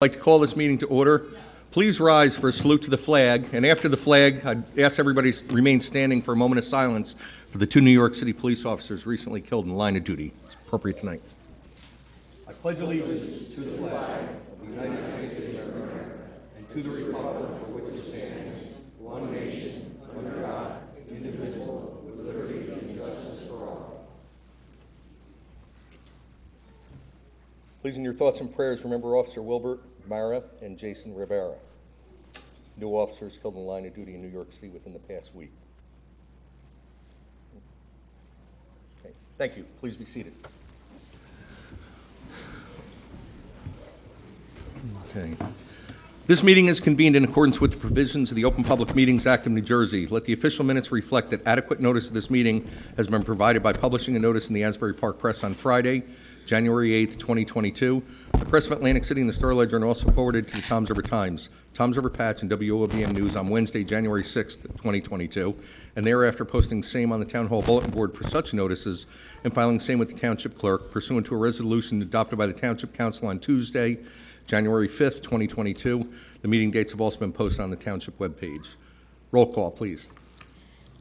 I'd like to call this meeting to order. Please rise for a salute to the flag, and after the flag, I'd ask everybody to remain standing for a moment of silence for the two New York City police officers recently killed in the line of duty. It's appropriate tonight. I pledge allegiance to the flag of the United States of America and to the republic for which it stands, one nation, under God, indivisible, with liberty and justice for all. Please, in your thoughts and prayers, remember Officer Wilbert Mara and Jason Rivera, new officers killed in the line of duty in New York City within the past week. Okay. Thank you. Please be seated. Okay. This meeting is convened in accordance with the provisions of the Open Public Meetings Act of New Jersey. Let the official minutes reflect that adequate notice of this meeting has been provided by publishing a notice in the Asbury Park Press on Friday, January 8th, 2022. The Press of Atlantic City and the Star Ledger, and also forwarded to the Toms River Times, Toms River Patch, and WOBM News on Wednesday, January 6th, 2022, and thereafter posting same on the Town Hall Bulletin Board for such notices and filing same with the Township Clerk pursuant to a resolution adopted by the Township Council on Tuesday, January 5th, 2022. The meeting dates have also been posted on the Township webpage. Roll call, please.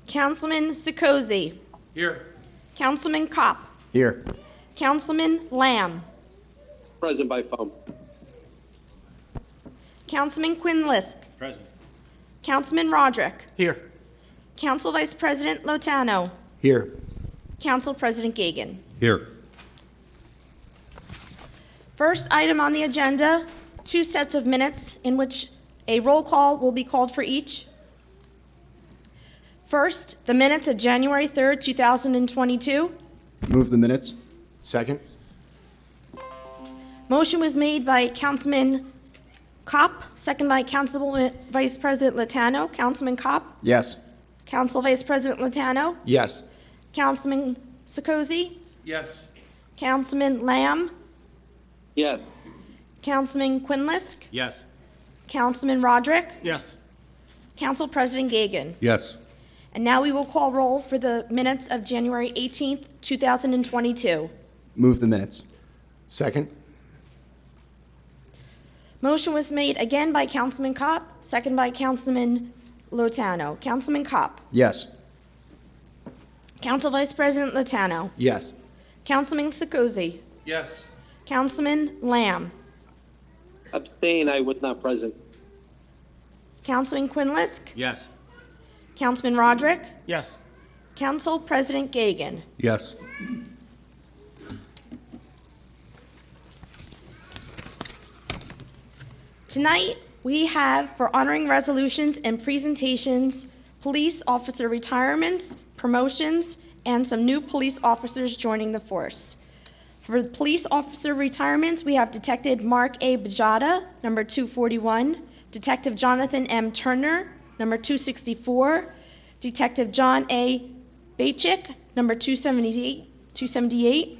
Councilman Sikosi. Here. Councilman Kopp. Here. Councilman Lamb. Present by phone. Councilman Quinn-Lisk. Present. Councilman Roderick. Here. Council Vice President Lotano. Here. Council President Gagan. Here. First item on the agenda, 2 sets of minutes in which a roll call will be called for each. First, the minutes of January 3rd, 2022. Move the minutes. Second. Motion was made by Councilman Kopp, second by Council Vice President Lotano. Councilman Kopp? Yes. Council Vice President Lotano? Yes. Councilman Sikosi? Yes. Councilman Lamb? Yes. Councilman Quinn-Lisk? Yes. Councilman Roderick? Yes. Council President Gagan. Yes. And now we will call roll for the minutes of January 18th, 2022. Move the minutes. Second. Motion was made again by Councilman Kopp, second by Councilman Lotano. Councilman Kopp. Yes. Council Vice President Lotano. Yes. Councilman Sikosi. Yes. Councilman Lamb. Abstain. I was not present. Councilman Quinn-Lisk. Yes. Councilman Roderick. Yes. Council President Gagan. Yes. Tonight, we have, for honoring resolutions and presentations, police officer retirements, promotions, and some new police officers joining the force. For the police officer retirements, we have Detective Mark A. Bajada, number 241, Detective Jonathan M. Turner, number 264, Detective John A. Bachik, number 278,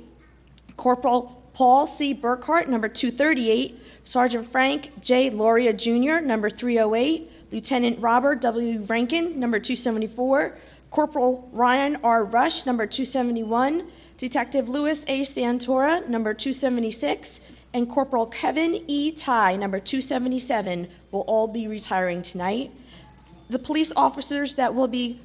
Corporal Paul C. Burkhart, number 238, Sergeant Frank J. Loria Jr., number 308, Lieutenant Robert W. Rankin, number 274, Corporal Ryan R. Rush, number 271, Detective Louis A. Santora, number 276, and Corporal Kevin E. Ty, number 277, will all be retiring tonight. The police officers that will be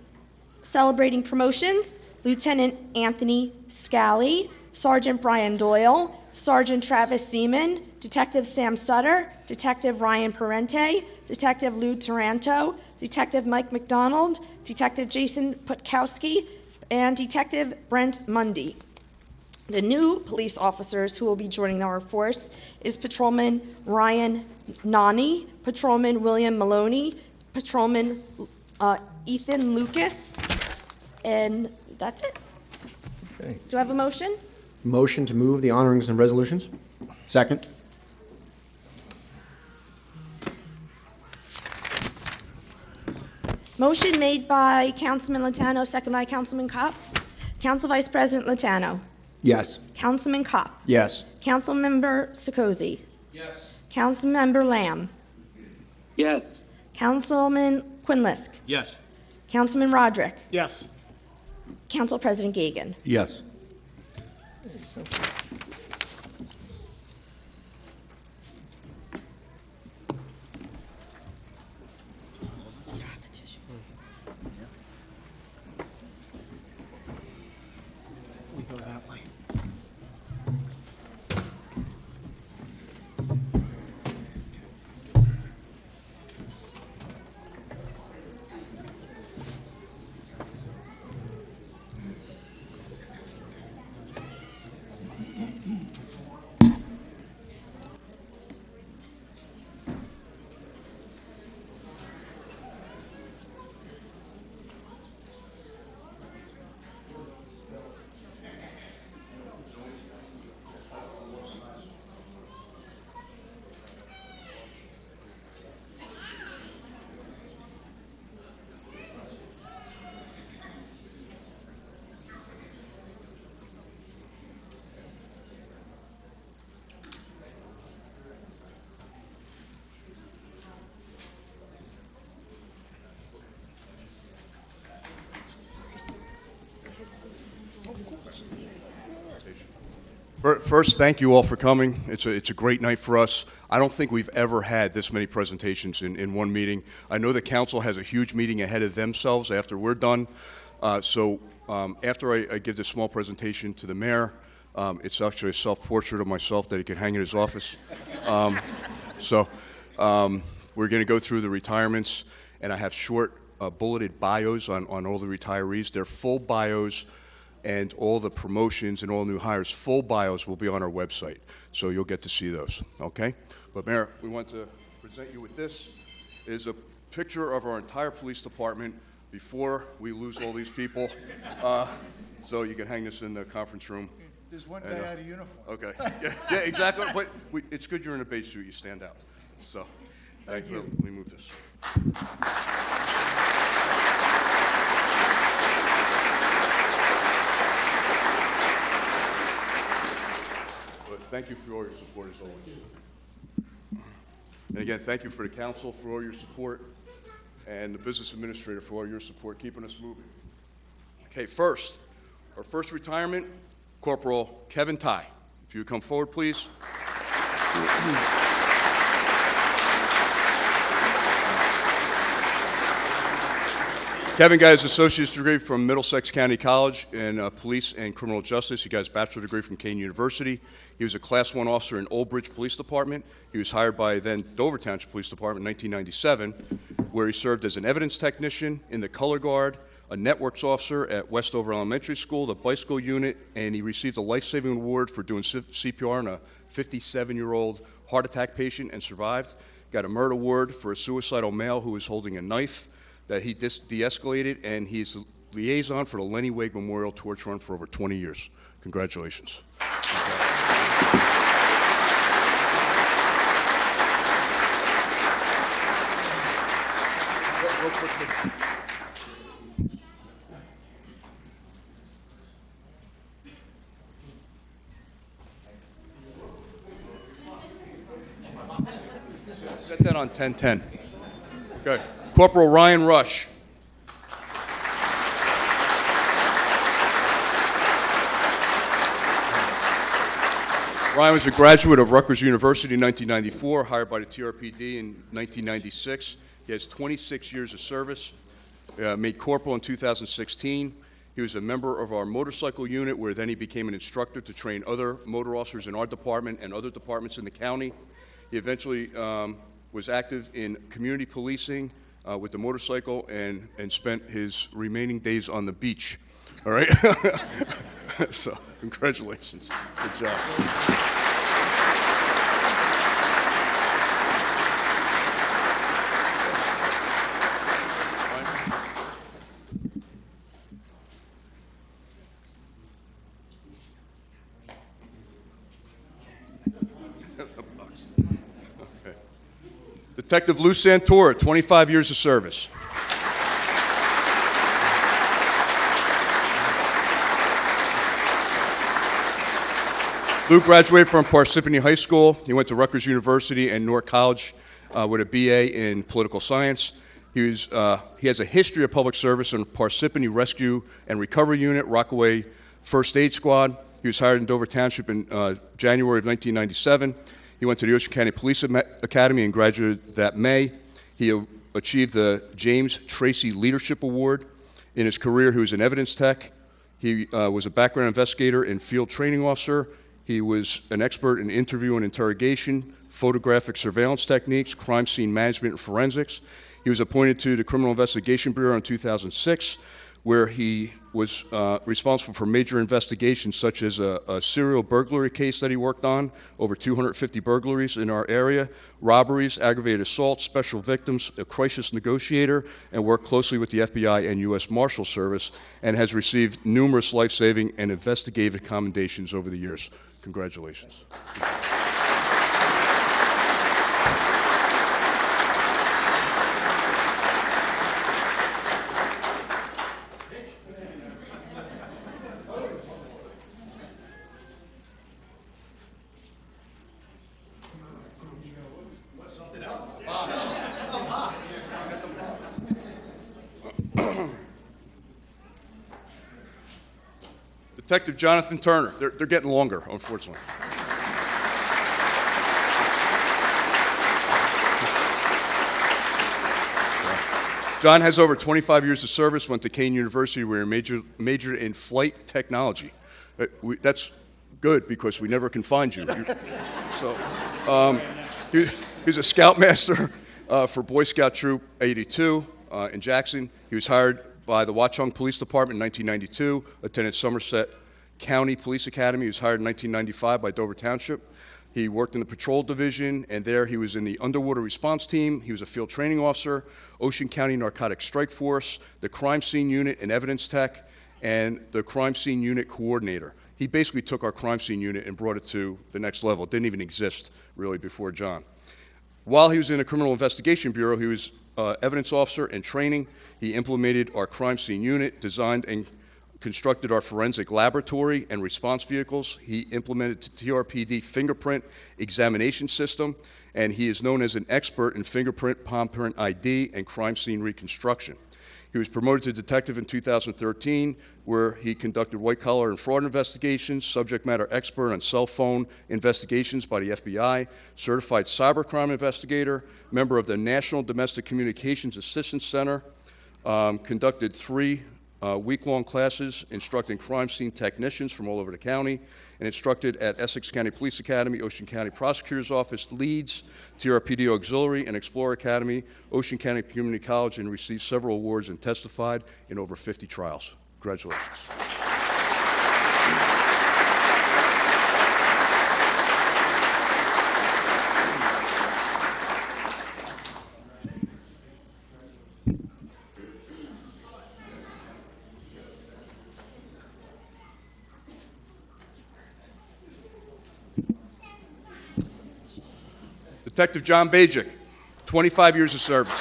celebrating promotions: Lieutenant Anthony Scally, Sergeant Brian Doyle, Sergeant Travis Seaman, Detective Sam Sutter, Detective Ryan Parente, Detective Lou Taranto, Detective Mike McDonald, Detective Jason Putkowski, and Detective Brent Mundy. The new police officers who will be joining our force is Patrolman Ryan Nani, Patrolman William Maloney, Patrolman Ethan Lucas, and that's it. Okay. Do I have a motion? Motion to move the honorings and resolutions. Second. Motion made by Councilman Lotano, second by Councilman Kopp. Council Vice President Lotano. Yes. Councilman Kopp. Yes. Councilmember Sikosi. Yes. Councilmember Lamb. Yes. Councilman Quinn-Lisk. Yes. Councilman Roderick. Yes. Council President Gagan. Yes. First, thank you all for coming. It's a great night for us. I don't think we've ever had this many presentations in one meeting. I know the council has a huge meeting ahead of themselves after we're done. After I give this small presentation to the mayor, it's actually a self-portrait of myself that he can hang in his office. We're going to go through the retirements, and I have short bulleted bios on all the retirees. They're full bios, and all the promotions and all new hires, full bios will be on our website, so you'll get to see those, okay? But Mayor, we want to present you with this. It is a picture of our entire police department before we lose all these people. So you can hang this in the conference room. There's one guy out of uniform. Okay, yeah, exactly, but it's good you're in a beige suit, you stand out. So, thank you. Let me move this. Thank you for all your support as always. And again, thank you for the council for all your support and the business administrator for all your support keeping us moving. Okay, first, our first retirement, Corporal Kevin Ty. If you would come forward, please. Kevin got his associate's degree from Middlesex County College in police and criminal justice. He got his bachelor's degree from Kane University. He was a Class 1 officer in Old Bridge Police Department. He was hired by then Dover Township Police Department in 1997, where he served as an evidence technician in the color guard, a networks officer at Westover Elementary School, the bicycle unit, and he received a life-saving award for doing CPR on a 57-year-old heart attack patient and survived. Got a merit award for a suicidal male who was holding a knife that he de-escalated, and he's the liaison for the Lenny Wade Memorial Torch Run for over 20 years. Congratulations. Real quick. Set that on 10-10. Okay. Corporal Ryan Rush. Ryan was a graduate of Rutgers University in 1994, hired by the TRPD in 1996. He has 26 years of service, made corporal in 2016. He was a member of our motorcycle unit, where then he became an instructor to train other motor officers in our department and other departments in the county. He eventually was active in community policing with the motorcycle and spent his remaining days on the beach. All right? So, congratulations. Good job. Detective Lou Santora, 25 years of service. Lou graduated from Parsippany High School. He went to Rutgers University and Newark College with a BA in political science. He has a history of public service in Parsippany Rescue and Recovery Unit, Rockaway First Aid Squad. He was hired in Dover Township in January of 1997. He went to the Ocean County Police Academy and graduated that May. He achieved the James Tracy Leadership Award. In his career, he was an evidence tech. He was a background investigator and field training officer. He was an expert in interview and interrogation, photographic surveillance techniques, crime scene management, and forensics. He was appointed to the Criminal Investigation Bureau in 2006, where he was responsible for major investigations such as a serial burglary case that he worked on, over 250 burglaries in our area, robberies, aggravated assault, special victims, a crisis negotiator, and worked closely with the FBI and U.S. Marshal Service, and has received numerous life-saving and investigative commendations over the years. Congratulations. Detective Jonathan Turner. They're getting longer, unfortunately. John has over 25 years of service, went to Kean University, where he majored in flight technology. That's good because we never can find you. He's a scoutmaster for Boy Scout Troop 82 in Jackson. He was hired by the Watchung Police Department in 1992, attended Somerset County Police Academy. He was hired in 1995 by Dover Township. He worked in the patrol division, and there he was in the underwater response team. He was a field training officer, Ocean County Narcotics Strike Force, the crime scene unit and evidence tech, and the crime scene unit coordinator. He basically took our crime scene unit and brought it to the next level. It didn't even exist, really, before John. While he was in the Criminal Investigation Bureau, he was evidence officer and training. He implemented our crime scene unit, designed and constructed our forensic laboratory and response vehicles. He implemented TRPD fingerprint examination system, and he is known as an expert in fingerprint, palm print ID, and crime scene reconstruction. He was promoted to detective in 2013, where he conducted white-collar and fraud investigations, subject matter expert on cell phone investigations by the FBI, certified cybercrime investigator, member of the National Domestic Communications Assistance Center, conducted 3 week-long classes instructing crime scene technicians from all over the county, and instructed at Essex County Police Academy, Ocean County Prosecutor's Office, Leeds, TRPD Auxiliary, and Explorer Academy, Ocean County Community College, and received several awards and testified in over 50 trials. Congratulations. Detective John Bajic, 25 years of service.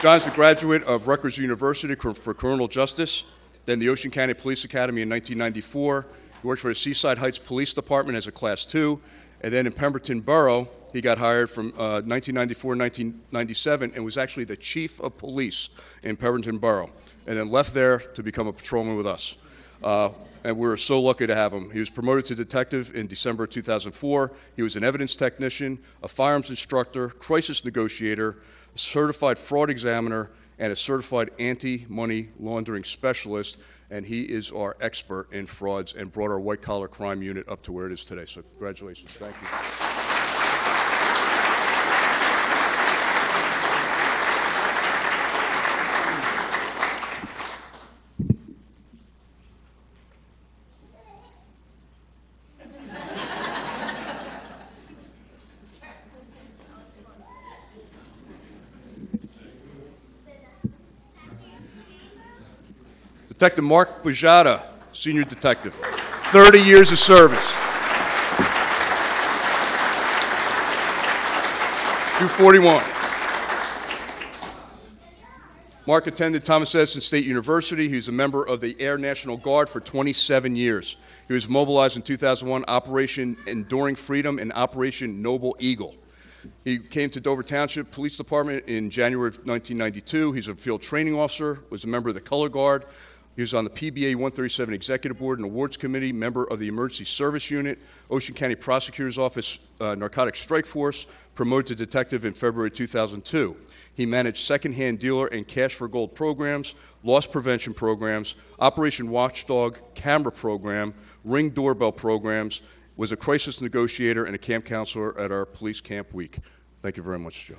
John's a graduate of Rutgers University for Criminal Justice, then the Ocean County Police Academy in 1994. He worked for the Seaside Heights Police Department as a Class 2, and then in Pemberton Borough, he got hired from 1994 1997 and was actually the chief of police in Pemberton Borough, and then left there to become a patrolman with us. And we were so lucky to have him. He was promoted to detective in December 2004. He was an evidence technician, a firearms instructor, crisis negotiator, a certified fraud examiner, and a certified anti-money laundering specialist. And he is our expert in frauds and brought our white-collar crime unit up to where it is today. So congratulations. Thank you. Detective Mark Bujada, senior detective, 30 years of service. 241. Mark attended Thomas Edison State University. He was a member of the Air National Guard for 27 years. He was mobilized in 2001, Operation Enduring Freedom and Operation Noble Eagle. He came to Dover Township Police Department in January of 1992. He's a field training officer, was a member of the Color Guard. He was on the PBA 137 Executive Board and Awards Committee, member of the Emergency Service Unit, Ocean County Prosecutor's Office Narcotics Strike Force, promoted to detective in February 2002. He managed secondhand dealer and cash for gold programs, loss prevention programs, Operation Watchdog camera program, Ring doorbell programs, was a crisis negotiator and a camp counselor at our police camp week. Thank you very much, Joe.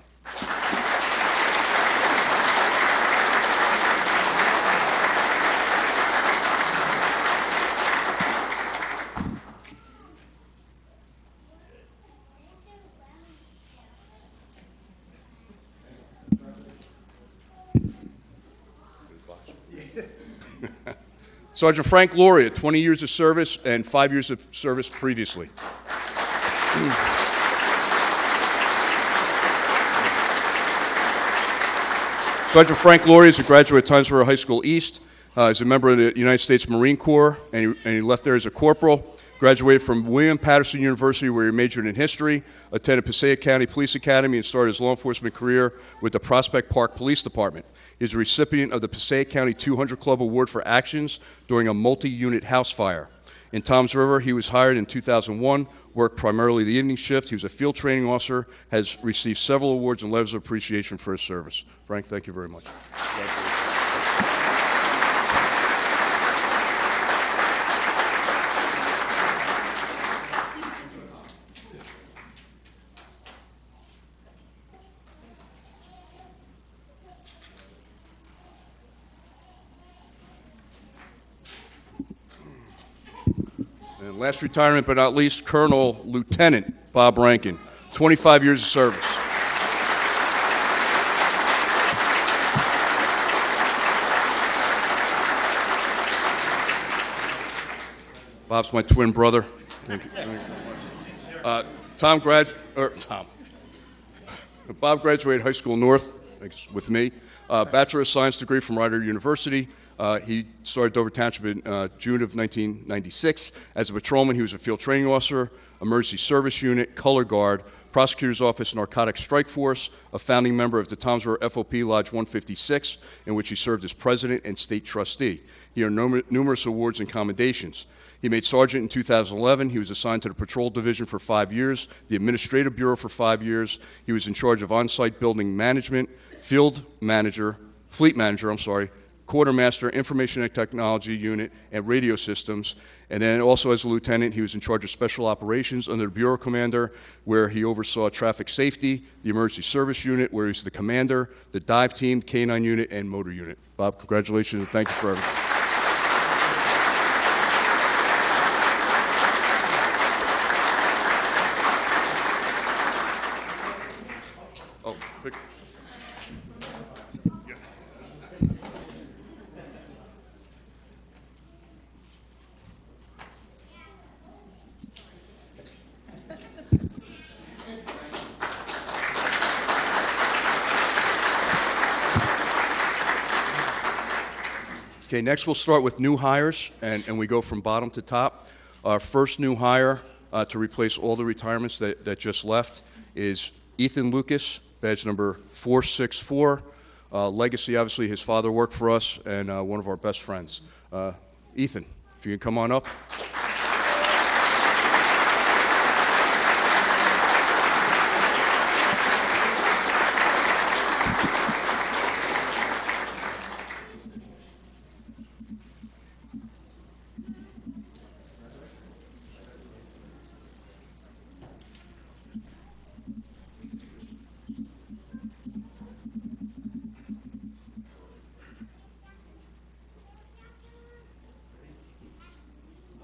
Sergeant Frank Loria, 20 years of service and 5 years of service previously. Sergeant Frank Loria is a graduate of Times Square High School East. He's a member of the United States Marine Corps, and he left there as a corporal. Graduated from William Patterson University, where he majored in history, attended Passaic County Police Academy, and started his law enforcement career with the Prospect Park Police Department. He is a recipient of the Passaic County 200 Club Award for actions during a multi-unit house fire. In Toms River, he was hired in 2001, worked primarily the evening shift. He was a field training officer, has received several awards and letters of appreciation for his service. Frank, thank you very much. And last retirement, but not least, Colonel Lieutenant Bob Rankin, 25 years of service. Bob's my twin brother. Thank you. Bob graduated high school north with me. Bachelor of Science degree from Rider University. He started Dover Township in June of 1996. As a patrolman, he was a field training officer, emergency service unit, color guard, prosecutor's office, narcotics strike force, a founding member of the Toms River FOP Lodge 156, in which he served as president and state trustee. He earned numerous awards and commendations. He made sergeant in 2011. He was assigned to the patrol division for 5 years, the administrative bureau for 5 years. He was in charge of on-site building management, fleet manager, quartermaster, information and technology unit, and radio systems. And then also as a lieutenant, he was in charge of special operations under the bureau commander, where he oversaw traffic safety, the emergency service unit, where he was the commander, the dive team, K-9 unit, and motor unit. Bob, congratulations, and thank you for everything. Oh, quick. Okay, next we'll start with new hires, and we go from bottom to top. Our first new hire to replace all the retirements that just left is Ethan Lucas, badge number 464. Legacy, obviously, his father worked for us, and one of our best friends. Ethan, if you can come on up.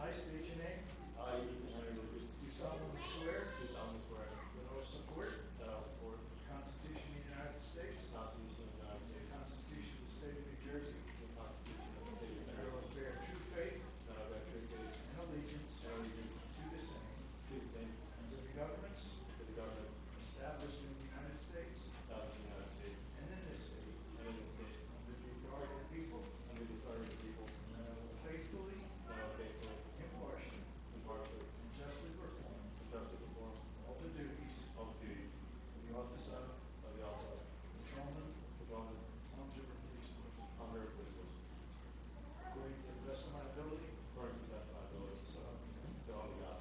I state your name. I, Ethan Henry Lucas. Do solemnly swear. Do solemnly swear. That I will support. That I will support. The Constitution of the United States. The Constitution of the United States. The Constitution of the State of New Jersey. The Constitution of the State of New Jersey. That I will bear true faith. That I will bear true faith. And allegiance. And allegiance. To the same. To the same. And to the governments. To the governments. Established in the United States. Established in the United States. And in this state. And in this state. Under the authority of the people. Under the authority of the people. And I will faithfully. And I will faithfully. Impartially. Impartially. And justly perform. And justly perform. All the duties. All the duties. Of the office of. Of the office of. Patrolman. Patrolman. Toms River Police Force. Toms River Police Force. According to the best of my ability. According to the best of my ability. So help me God. So help me God.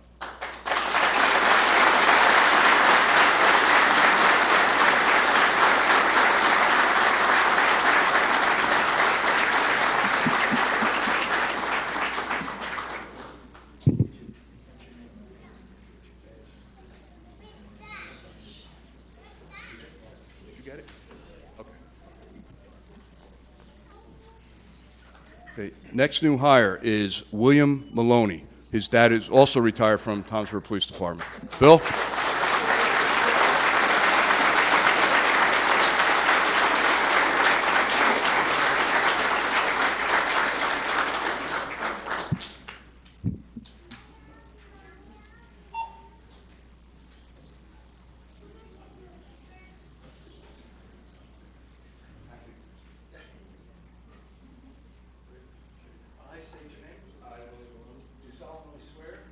Did you get it? Okay. Okay. Next new hire is William Maloney. His dad is also retired from Toms River Police Department. Bill? I state your name. I, William Maloney. Do solemnly swear.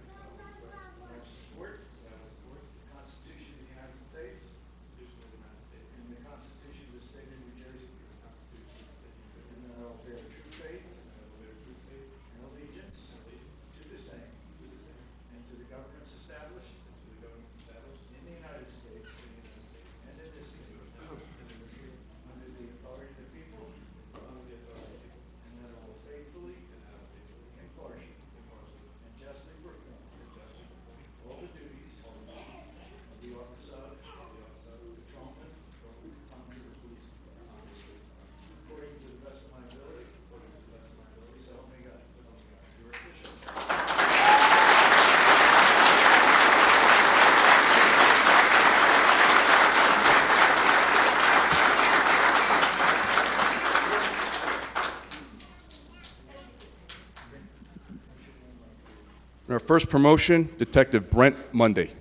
And our first promotion, Detective Brent Mundy.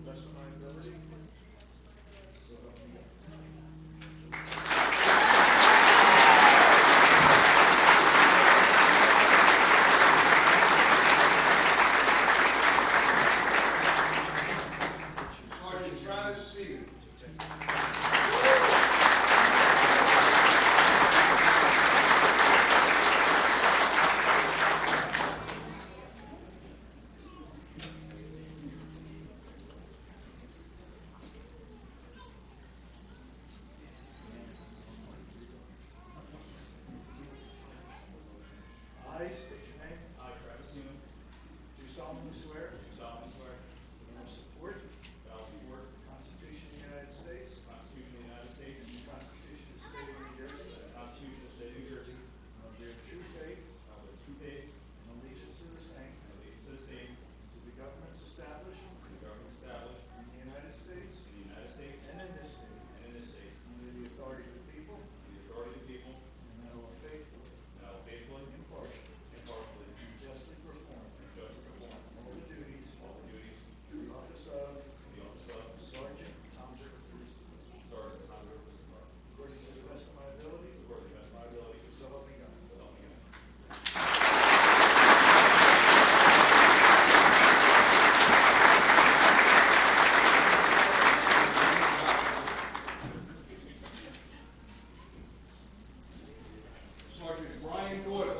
the best of my ability. So help me God. Sergeant Travis Stevens. I state your name. I, Travis Seaman. Do solemnly swear. Do solemnly swear. That I will support. That I will support the Constitution of the United States. The Constitution of the United States. And the Constitution of the State of New Jersey. And the Constitution of the State of New Jersey. And I will bear true faith. I will bear true faith. And allegiance to the same. And allegiance to the same. To the governments established. To the governments established. In the United States. In the United States. And in this state. And in this state. Under the authority of the people. Under the authority of the people. And that I will faithfully. And I will faithfully. Impartially. Impartially. And justly perform. And justly perform. All the duties. All the duties. To the office of. To the office of. Sergeant Tomzer Police Department. Sergeant Tomzer Police Department. According to the best of my ability. According to the best of my ability. So help me God. So help me God. Sergeant Brian Doyle.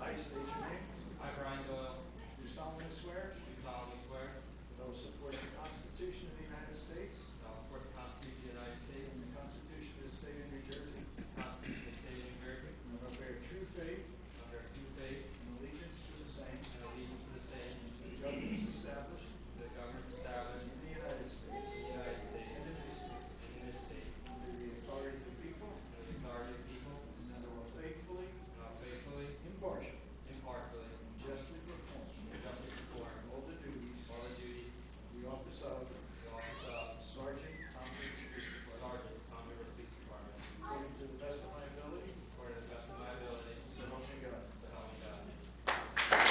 I state your name. I, Brian Doyle, Do solemnly swear. do solemnly swear That I will support the Constitution of the United States. that I will support the Constitution of the United States And the Constitution of the State of New Jersey. and the Constitution of the State of New Jersey, And that I will bear true faith. and I bear true faith And allegiance to the same. and allegiance to the same, To the governments established. to the governments established In the United States. in the United States And in this state. and in this state, Under the authority of the people. under the authority of the people, And that I will faithfully. and I will faithfully, Impartially. impartially, And justly perform. and justly perform All the duties. all the duties Of the office of. of the office of Sergeant Tomzer Police Department. Sergeant Tommy River Police Department, According to the best of my ability. according to the best of my ability, So help me God. so help me God.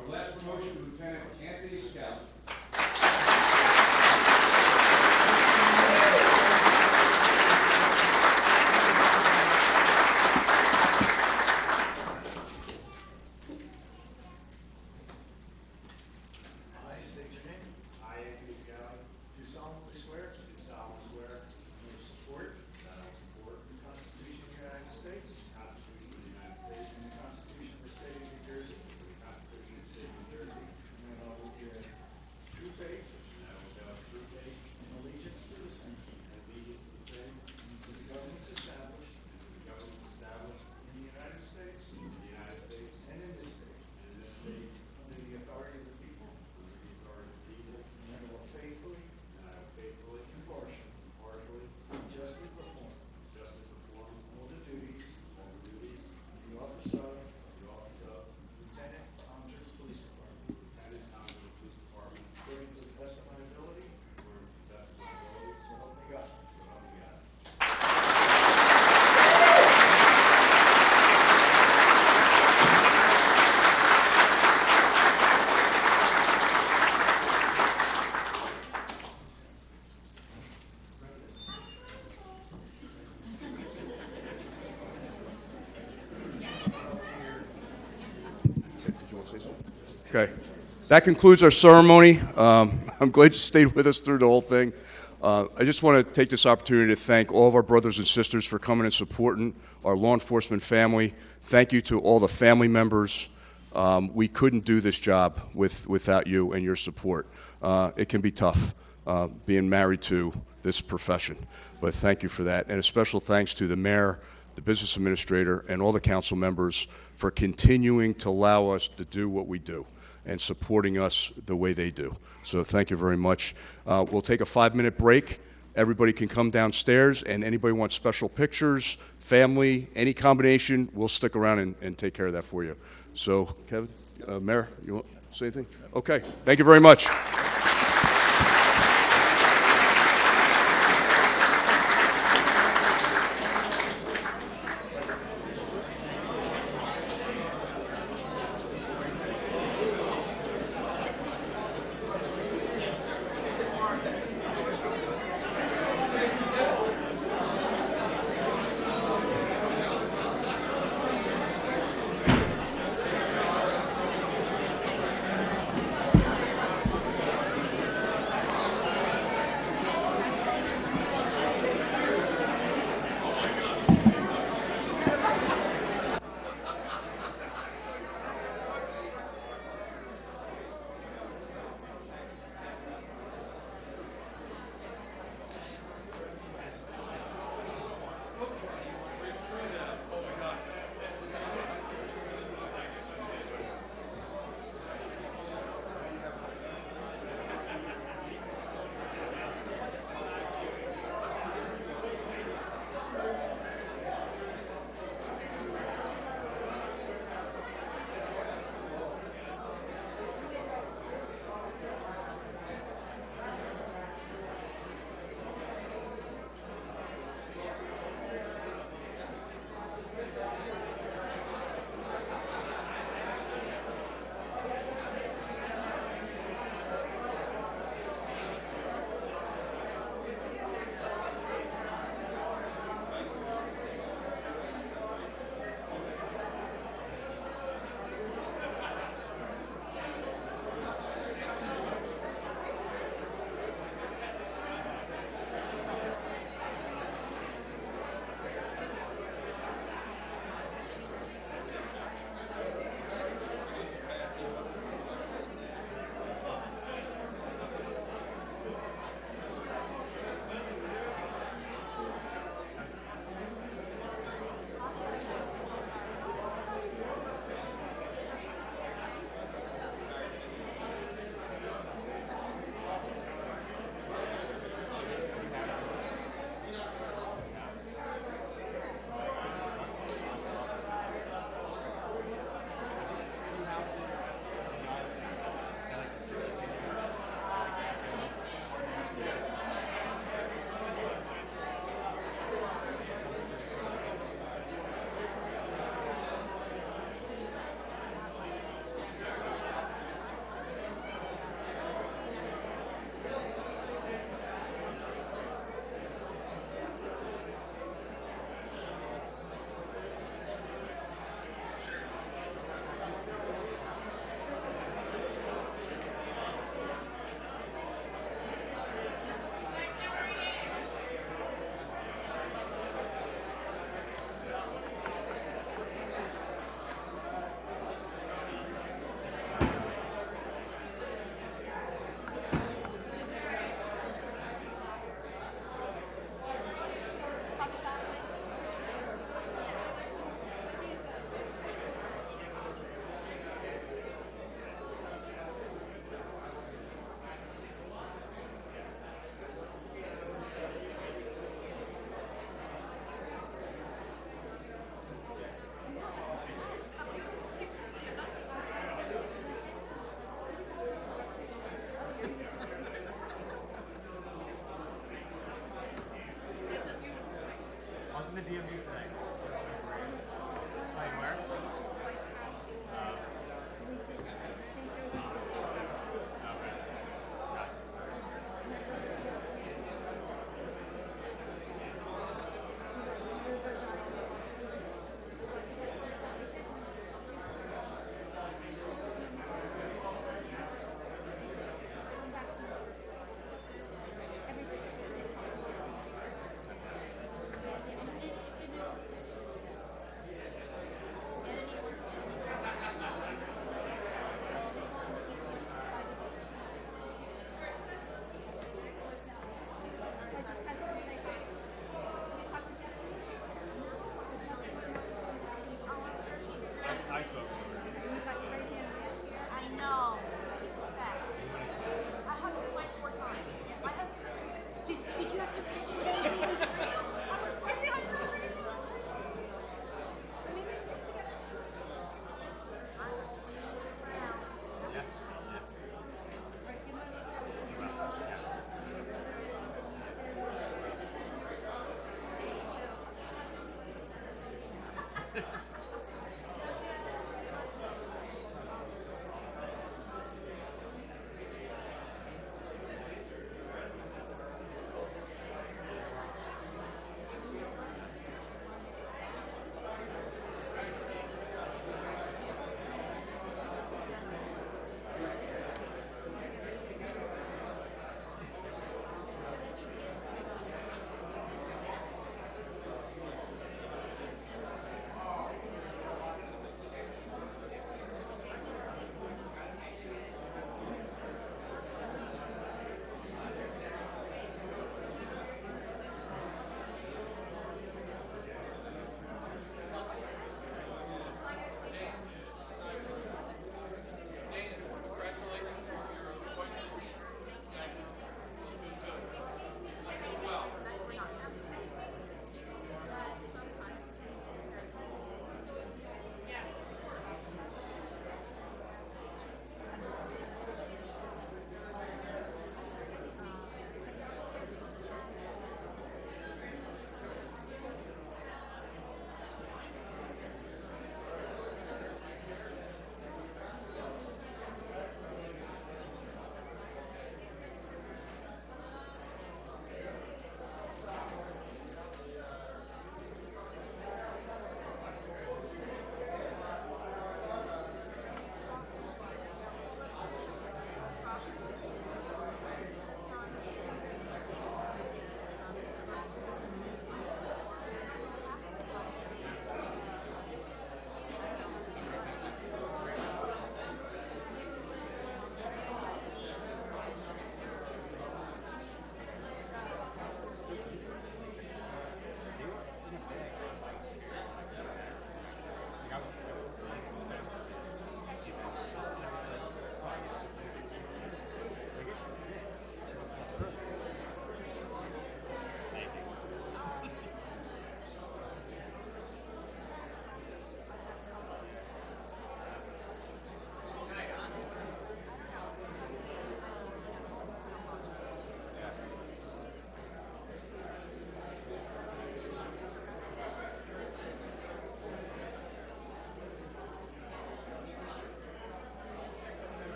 Our last promotion, Lieutenant Anthony Scout. I state your name. I, Anthony Scout, Do solemnly swear. do solemnly swear That I will support. that I will support The Constitution of the United States. the Constitution of the United States And the Constitution of the State of New Jersey. and the Constitution of the State of New Jersey, And that I will bear true faith. and I will bear true faith And allegiance to the same. and allegiance to the same, And to the governments established. and to the governments established In the United States. in the United States And in this state. and in this state, Under the authority of the people. under the authority of the people, And that I will faithfully. and I will faithfully, Impartially. impartially, And justly perform. justly perform All the duties. all the duties Of the office of. of the office of Lieutenant Tomzer Police Department. Lieutenant Tommy River Police Department, According to the best of my ability. according to the best of my ability, So help me God. so help me God. Did you want to say something? Okay. That concludes our ceremony. I'm glad you stayed with us through the whole thing. I just want to take this opportunity to thank all of our brothers and sisters for coming and supporting our law enforcement family. Thank you to all the family members. We couldn't do this job without you and your support. It can be tough being married to this profession, but thank you for that. And a special thanks to the mayor, the business administrator, and all the council members for continuing to allow us to do what we do. and supporting us the way they do. So thank you very much. We'll take a 5-minute break. Everybody can come downstairs, and anybody wants special pictures, family, any combination, we'll stick around and take care of that for you. So, Kevin, Mayor, you want to say anything? Okay, thank you very much.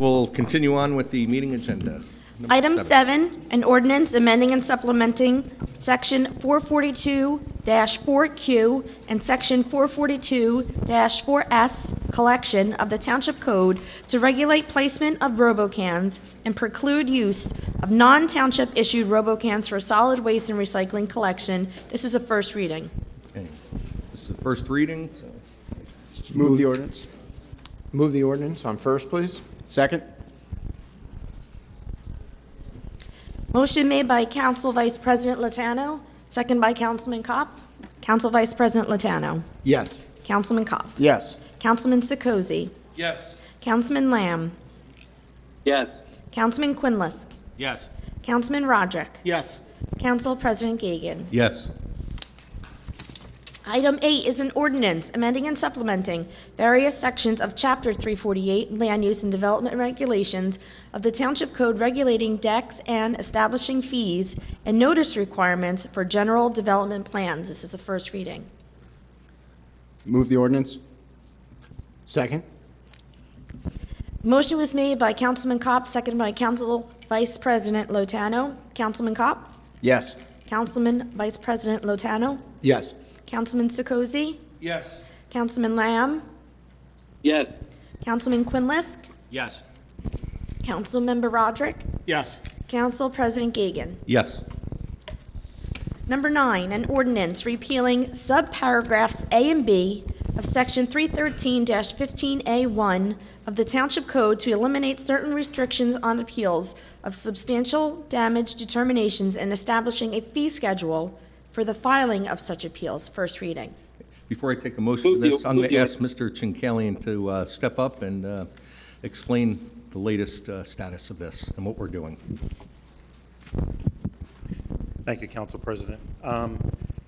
will continue on with the meeting agenda. Number Item 7, an ordinance amending and supplementing Section 442-4Q and Section 442-4S collection of the Township Code to regulate placement of robocans and preclude use of non-township issued robocans for solid waste and recycling collection. This is a first reading. Okay. This is the first reading. So Move the ordinance. Move the ordinance on first, please. Second? Motion made by Council Vice President Latano, second by Councilman Kopp. Council Vice President Latano. Yes. Councilman Kopp. Yes. Councilman Sekozy. Yes. Councilman Lamb. Yes. Councilman Quinlisk. Yes. Councilman Roderick. Yes. Council President Gagan. yes. Item 8 is an ordinance amending and supplementing various sections of Chapter 348 Land Use and Development Regulations of the Township Code regulating decks and establishing fees and notice requirements for general development plans. This is a first reading. Move the ordinance? Second. Motion was made by Councilman Kopp, seconded by Council Vice President Lotano. Councilman Kopp? Yes. Councilman Vice President Lotano? Yes. Councilman Sekozy? Yes. Councilman Lamb? Yes. Councilman Quinlisk? Yes. Councilmember Roderick? Yes. Council President Gagan. Yes. Number 9, an ordinance repealing subparagraphs A and B of Section 313-15A1 of the Township Code to eliminate certain restrictions on appeals of substantial damage determinations and establishing a fee schedule for the filing of such appeals. First reading. Before I take a motion for Move the- this, I'm move going to the- ask Mr. Chinkalian to step up and explain the latest status of this and what we're doing. Thank you, Council President.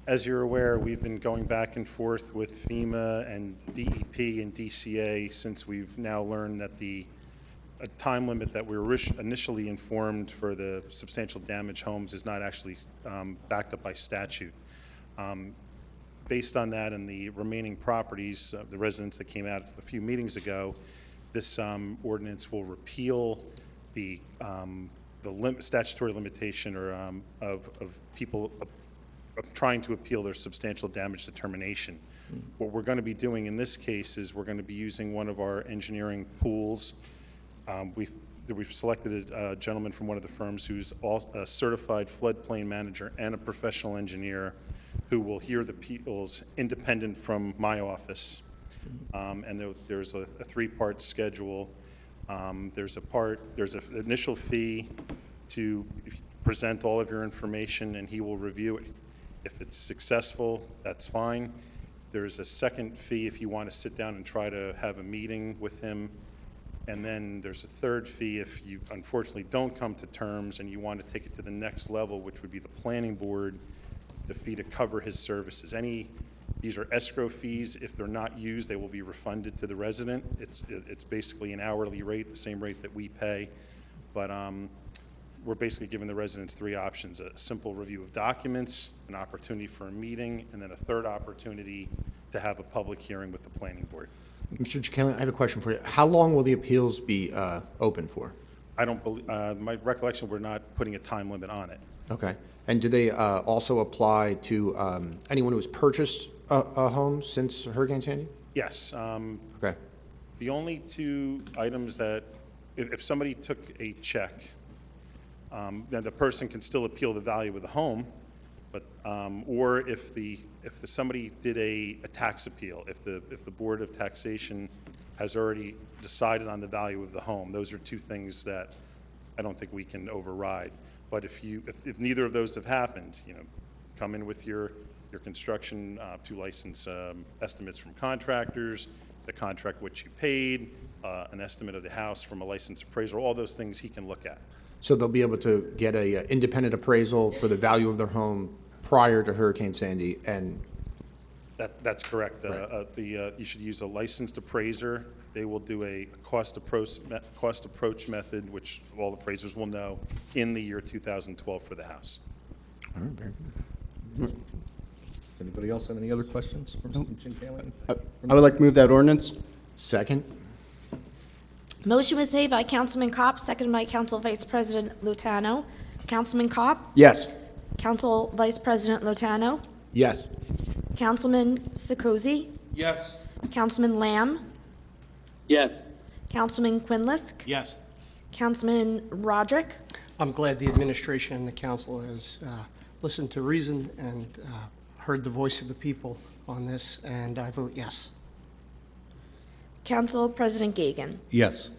As you're aware, we've been going back and forth with FEMA and DEP and DCA since we've now learned that the time limit that we were initially informed for the substantial damage homes is not actually backed up by statute. Based on that and the remaining properties, the residents that came out a few meetings ago, this ordinance will repeal the statutory limitation or of people trying to appeal their substantial damage determination. What we're going to be doing in this case is we're going to be using one of our engineering pools. We've selected a gentleman from one of the firms who's a certified floodplain manager and a professional engineer who will hear the appeals independent from my office. And there's a three-part schedule. There's an initial fee to present all of your information, and he will review it. If it's successful, that's fine. There's a second fee if you want to sit down and try to have a meeting with him. And then there's a third fee if you unfortunately don't come to terms and you want to take it to the next level, which would be the planning board, the fee to cover his services. These are escrow fees. If they're not used, they will be refunded to the resident. It's basically an hourly rate, the same rate that we pay. But we're basically giving the residents three options: a simple review of documents, an opportunity for a meeting, and then a third opportunity to have a public hearing with the planning board. Mr. Chikalian, I have a question for you. How long will the appeals be open for? I don't believe, my recollection, we're not putting a time limit on it. Okay. And do they also apply to anyone who has purchased a home since Hurricane Sandy? Yes. Okay. The only two items that, if somebody took a check, then the person can still appeal the value of the home, but or if somebody did a tax appeal, if the Board of Taxation has already decided on the value of the home, those are two things that I don't think we can override. But if neither of those have happened, come in with your construction to license estimates from contractors, the contract which you paid, an estimate of the house from a licensed appraiser, all those things he can look at. So they'll be able to get a independent appraisal for the value of their home prior to Hurricane Sandy, and That's correct. Right. You should use a licensed appraiser. They will do a cost approach method, which all appraisers will know, in the year 2012 for the house. all right, very good. Anybody else have any other questions for Mr. Chinkalian? I would like to move that ordinance. Second. Motion was made by Councilman Kopp, seconded by Council Vice President Lotano. Councilman Kopp, Yes. Council Vice President Lotano, Yes. Councilman Sikozi, Yes. Councilman Lamb, Yes. Councilman Quinlisk, Yes. Councilman Roderick. I'm glad the administration and the council has listened to reason and heard the voice of the people on this, and I vote yes. Council President Gagan. Yes.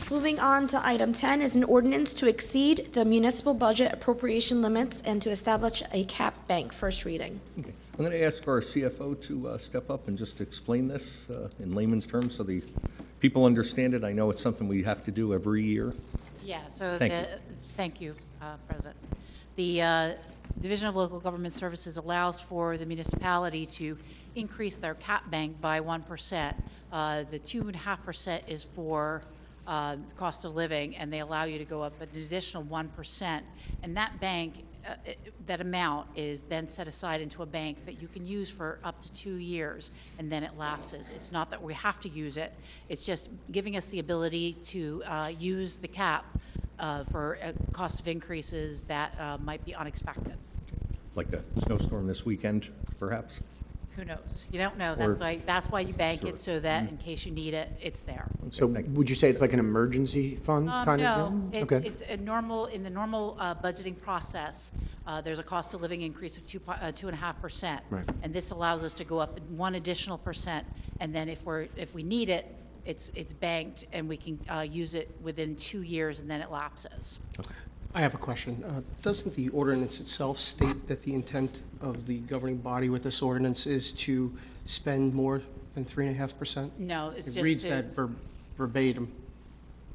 Moving on to item 10 is an ordinance to exceed the municipal budget appropriation limits and to establish a cap bank. First reading. Okay. I'm going to ask our CFO to step up and just explain this in layman's terms so the people understand it. I know it's something we have to do every year. Yeah, so Thank you. thank you, President. The Division of Local Government Services allows for the municipality to increase their cap bank by 1%. The 2.5% is for cost of living, and they allow you to go up an additional 1%. And that bank, that amount is then set aside into a bank that you can use for up to 2 years, and then it lapses. It's not that we have to use it. It's just giving us the ability to use the cap for cost of increases that might be unexpected. Like the snowstorm this weekend, perhaps? Who knows? You don't know. Or- That's why you bank Sure. it, so that in case you need it, it's there. So thank you. would you say it's like an emergency fund kind of No, deal? Okay. it's a normal, in the normal budgeting process, there's a cost of living increase of 2.5%. Right. And this allows us to go up 1 additional percent, and then if we need it, it's banked, and we can use it within 2 years, and then it lapses. I have a question. Doesn't the ordinance itself state that the intent of the governing body with this ordinance is to spend more than 3.5%? No, it's just It reads to- that verbatim.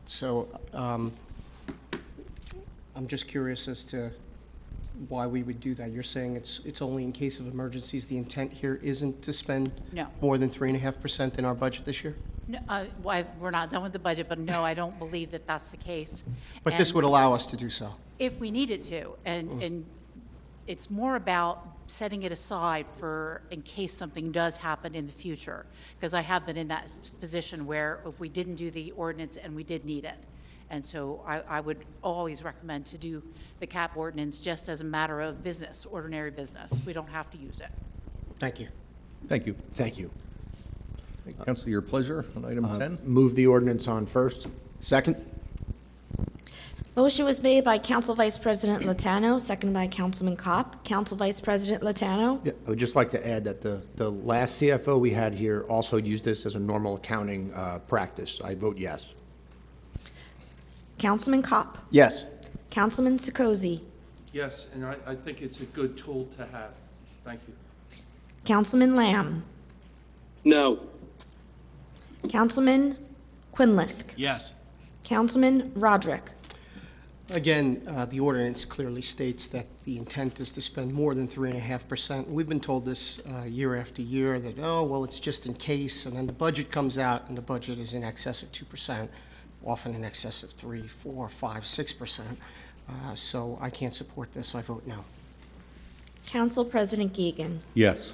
So I'm just curious as to why we would do that. You're saying it's only in case of emergencies. The intent here isn't to spend No. more than 3.5% in our budget this year? No, we're not done with the budget, but no, I don't believe that that's the case. But this And- would allow us to do so. If we needed to, and it's more about setting it aside for in case something does happen in the future, because I have been in that position where if we didn't do the ordinance and we did need it. And so I would always recommend to do the cap ordinance just as a matter of business, ordinary business. We don't have to use it. Thank you. Thank you. Thank you. Council, your pleasure on item 10? Move the ordinance on first. Second? Motion was made by Council Vice President Lotano, seconded by Councilman Kopp. Council Vice President Lotano. Yeah, I would just like to add that the last CFO we had here also used this as a normal accounting practice. I vote yes. Councilman Kopp. Yes. Councilman Sikozi. Yes, and I think it's a good tool to have. Thank you. Councilman Lamb. No. Councilman Quinlisk. Yes. Councilman Roderick. Again, the ordinance clearly states that the intent is to spend more than 3.5%. We've been told this year after year that, oh, well, it's just in case, and then the budget comes out, and the budget is in excess of 2%, often in excess of 3, 4, 5, 6%. So I can't support this. I vote no. Council President Gagan. Yes.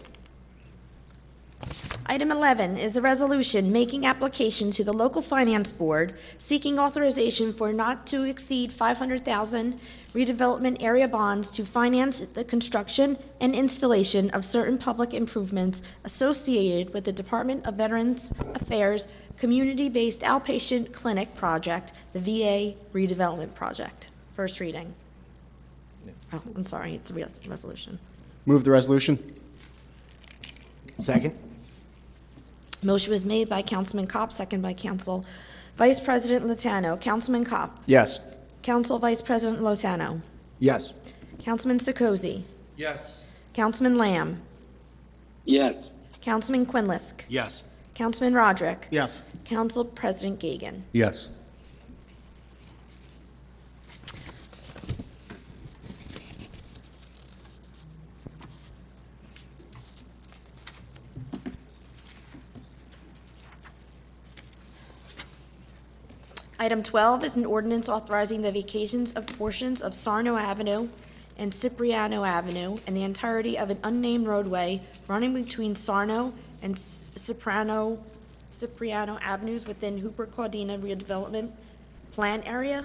Item 11 is a resolution making application to the local finance board seeking authorization for not to exceed $500,000 redevelopment area bonds to finance the construction and installation of certain public improvements associated with the Department of Veterans Affairs Community-Based Outpatient Clinic Project, the VA redevelopment project. First reading. Oh, I'm sorry, it's a resolution. Move the resolution? Second? Motion was made by Councilman Kopp, second by Council Vice President Lotano. Councilman Kopp. Yes. Council Vice President Lotano. Yes. Councilman Sikozi. Yes. Councilman Lamb. Yes. Councilman Quinlisk. Yes. Councilman Roderick. Yes. Council President Gagan. Yes. Item 12 is an ordinance authorizing the vacations of portions of Sarno Avenue and Cipriano Avenue and the entirety of an unnamed roadway running between Sarno and Cipriano Cipriano Avenues within Hooper Caldina redevelopment plan area.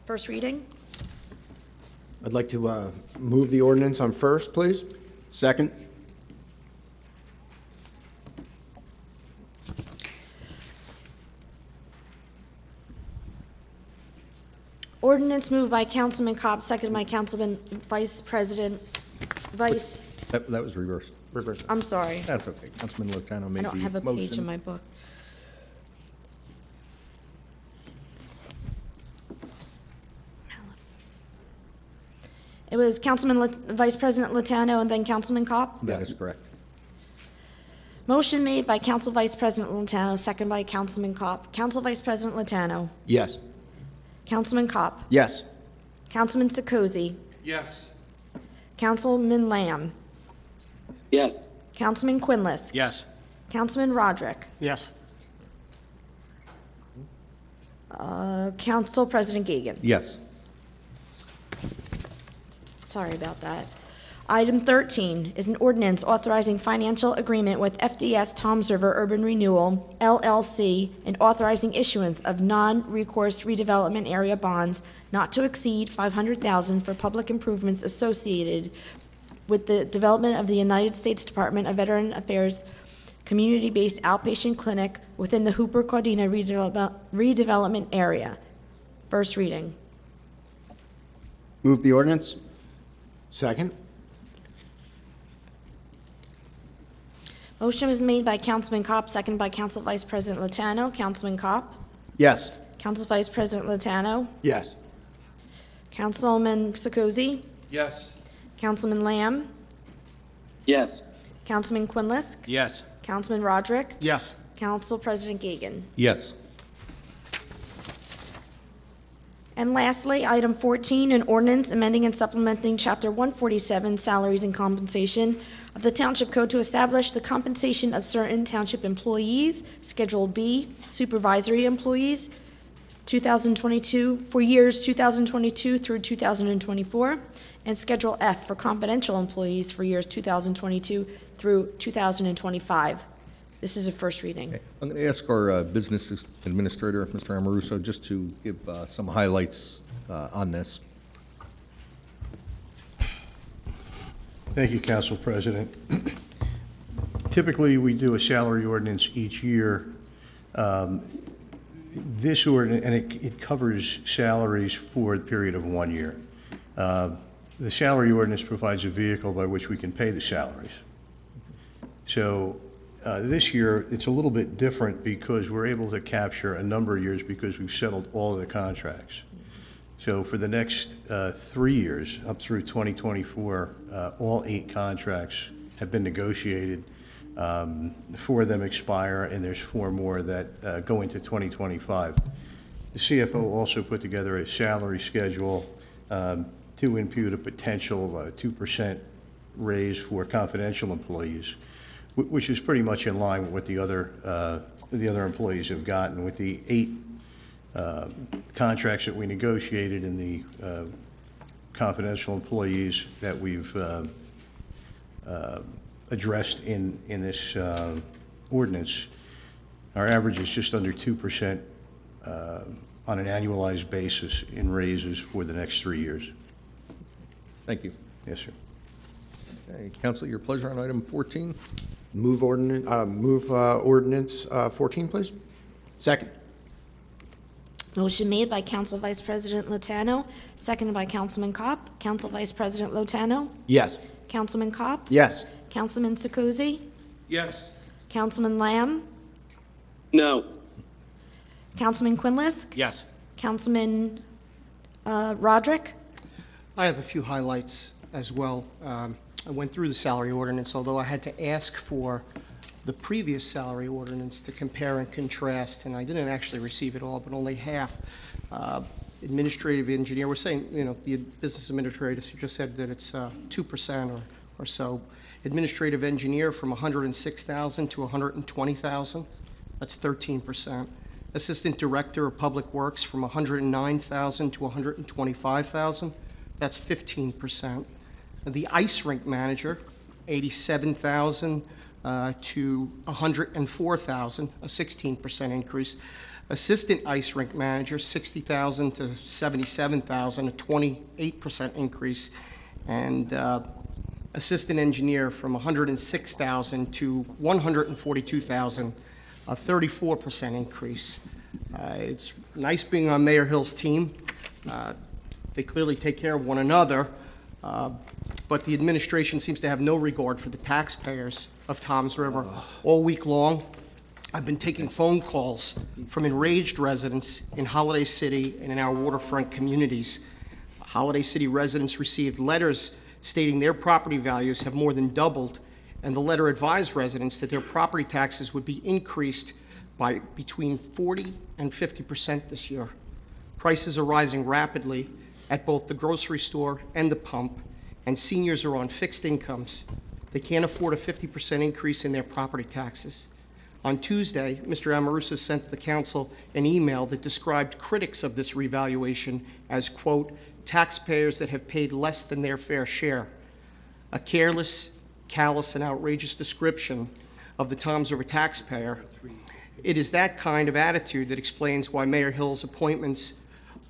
First reading. I'd like to move the ordinance on first, please. Second. Ordinance moved by Councilman Cobb, seconded by Councilman Vice President, Vice, That was reversed. Reverse. I'm sorry. That's okay. Councilman Lotano I made the don't motion. have a page in my book. It was Vice President Lotano and then Councilman Cobb? That is correct. Motion made by Council Vice President Lotano, second by Councilman Cobb. Council Vice President Lotano. Yes. Councilman Cobb. Yes. Councilman Sekozy. Yes. Councilman Lamb. Yes. Councilman Quinless. Yes. Councilman Roderick. Yes. Council President Gagan. Yes. Sorry about that. Item 13 is an ordinance authorizing financial agreement with FDS Toms River Urban Renewal, LLC, and authorizing issuance of non-recourse redevelopment area bonds not to exceed $500,000 for public improvements associated with the development of the United States Department of Veteran Affairs community-based outpatient clinic within the Hooper Caldina redevelopment area. First reading. Move the ordinance. Second. Motion was made by Councilman Kopp, seconded by Council Vice President Lotano. Councilman Kopp. Yes. Council Vice President Lotano. Yes. Councilman Sekozy. Yes. Councilman Lamb. Yes. Councilman Quinless. Yes. Councilman Roderick. Yes. Council President Gagan. Yes. And lastly, item 14, an ordinance amending and supplementing Chapter 147, Salaries and Compensation of the Township Code to establish the compensation of certain township employees, Schedule B, supervisory employees, 2022, for years 2022 through 2024, and Schedule F for confidential employees for years 2022 through 2025. This is a first reading. Okay. I'm going to ask our business administrator, Mr. Amoruso, just to give some highlights on this. Thank you, Council President. Typically, we do a salary ordinance each year. This ordinance, and it covers salaries for a period of 1 year. The salary ordinance provides a vehicle by which we can pay the salaries. So this year, it's a little bit different because we're able to capture a number of years because we've settled all of the contracts. So for the next 3 years, up through 2024, all 8 contracts have been negotiated. 4 of them expire, and there's 4 more that go into 2025. The CFO also put together a salary schedule to impute a potential 2% raise for confidential employees, which is pretty much in line with what the other employees have gotten. With the 8 contracts that we negotiated and the confidential employees that we've addressed in this ordinance, our average is just under 2% on an annualized basis in raises for the next 3 years. Thank you. Yes, sir. Okay, Council, your pleasure on item 14. Move ordinance 14, please. Second. Motion made by Council Vice President Lotano, seconded by Councilman Kopp. Council Vice President Lotano. Yes. Councilman Kopp. Yes. Councilman Sekozy. Yes. Councilman Lamb. No. Councilman Quinless. Yes. Councilman Roderick. I have a few highlights as well. I went through the salary ordinance, although I had to ask for the previous salary ordinance to compare and contrast, and I didn't actually receive it all, but only half. Administrative engineer, we're saying, the business administrator just said that it's 2% or so. Administrative engineer from 106,000 to 120,000, that's 13%. Assistant director of public works from 109,000 to 125,000, that's 15%. The ice rink manager, 87,000 to $104,000, a 16% increase. Assistant ice rink manager, $60,000 to $77,000, a 28% increase. And assistant engineer from $106,000 to $142,000, a 34% increase. It's nice being on Mayor Hill's team. They clearly take care of one another, but the administration seems to have no regard for the taxpayers of Toms River. All week long, I've been taking phone calls from enraged residents in Holiday City and in our waterfront communities. Holiday City residents received letters stating their property values have more than doubled, and the letter advised residents that their property taxes would be increased by between 40 and 50% this year. Prices are rising rapidly at both the grocery store and the pump, and seniors are on fixed incomes. They can't afford a 50% increase in their property taxes. On Tuesday, Mr. Amoruso sent the council an email that described critics of this revaluation as, quote, taxpayers that have paid less than their fair share. A careless, callous, and outrageous description of the Toms River taxpayer. It is that kind of attitude that explains why Mayor Hill's appointments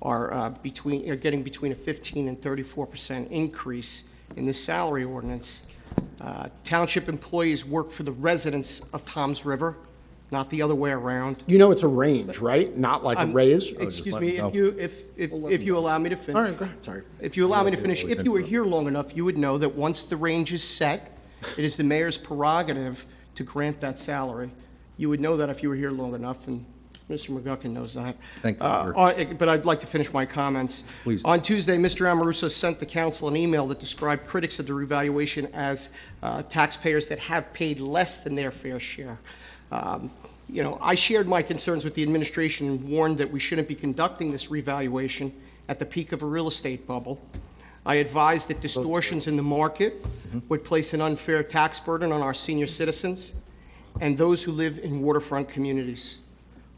are getting between a 15 and 34% increase in this salary ordinance. Township employees work for the residents of Toms River, not the other way around. You know it's a range, right? Not like a raise? Excuse me, if you allow me to finish. All right, go ahead, sorry. If you allow me to finish, if you were here long enough, you would know that once the range is set, it is the mayor's prerogative to grant that salary. You would know that if you were here long enough, and Mr. McGuckin knows that. Thank you. But I'd like to finish my comments. Please. On Tuesday, Mr. Amoruso sent the council an email that described critics of the revaluation as taxpayers that have paid less than their fair share. I shared my concerns with the administration and warned that we shouldn't be conducting this revaluation at the peak of a real estate bubble. I advised that distortions in the market would place an unfair tax burden on our senior citizens and those who live in waterfront communities.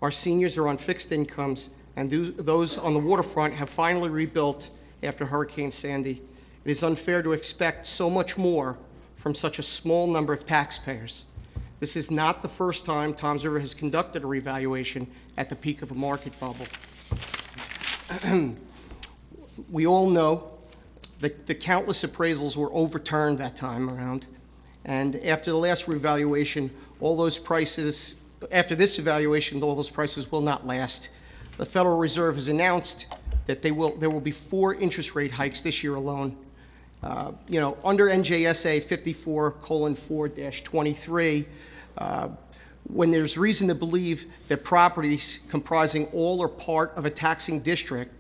Our seniors are on fixed incomes, and those on the waterfront have finally rebuilt after Hurricane Sandy. It is unfair to expect so much more from such a small number of taxpayers. This is not the first time Toms River has conducted a revaluation at the peak of a market bubble. We all know that the countless appraisals were overturned that time around, and after the last revaluation, after this evaluation, all those prices will not last. The Federal Reserve has announced that there will be 4 interest rate hikes this year alone. Under NJSA 54:4-23, when there's reason to believe that properties comprising all or part of a taxing district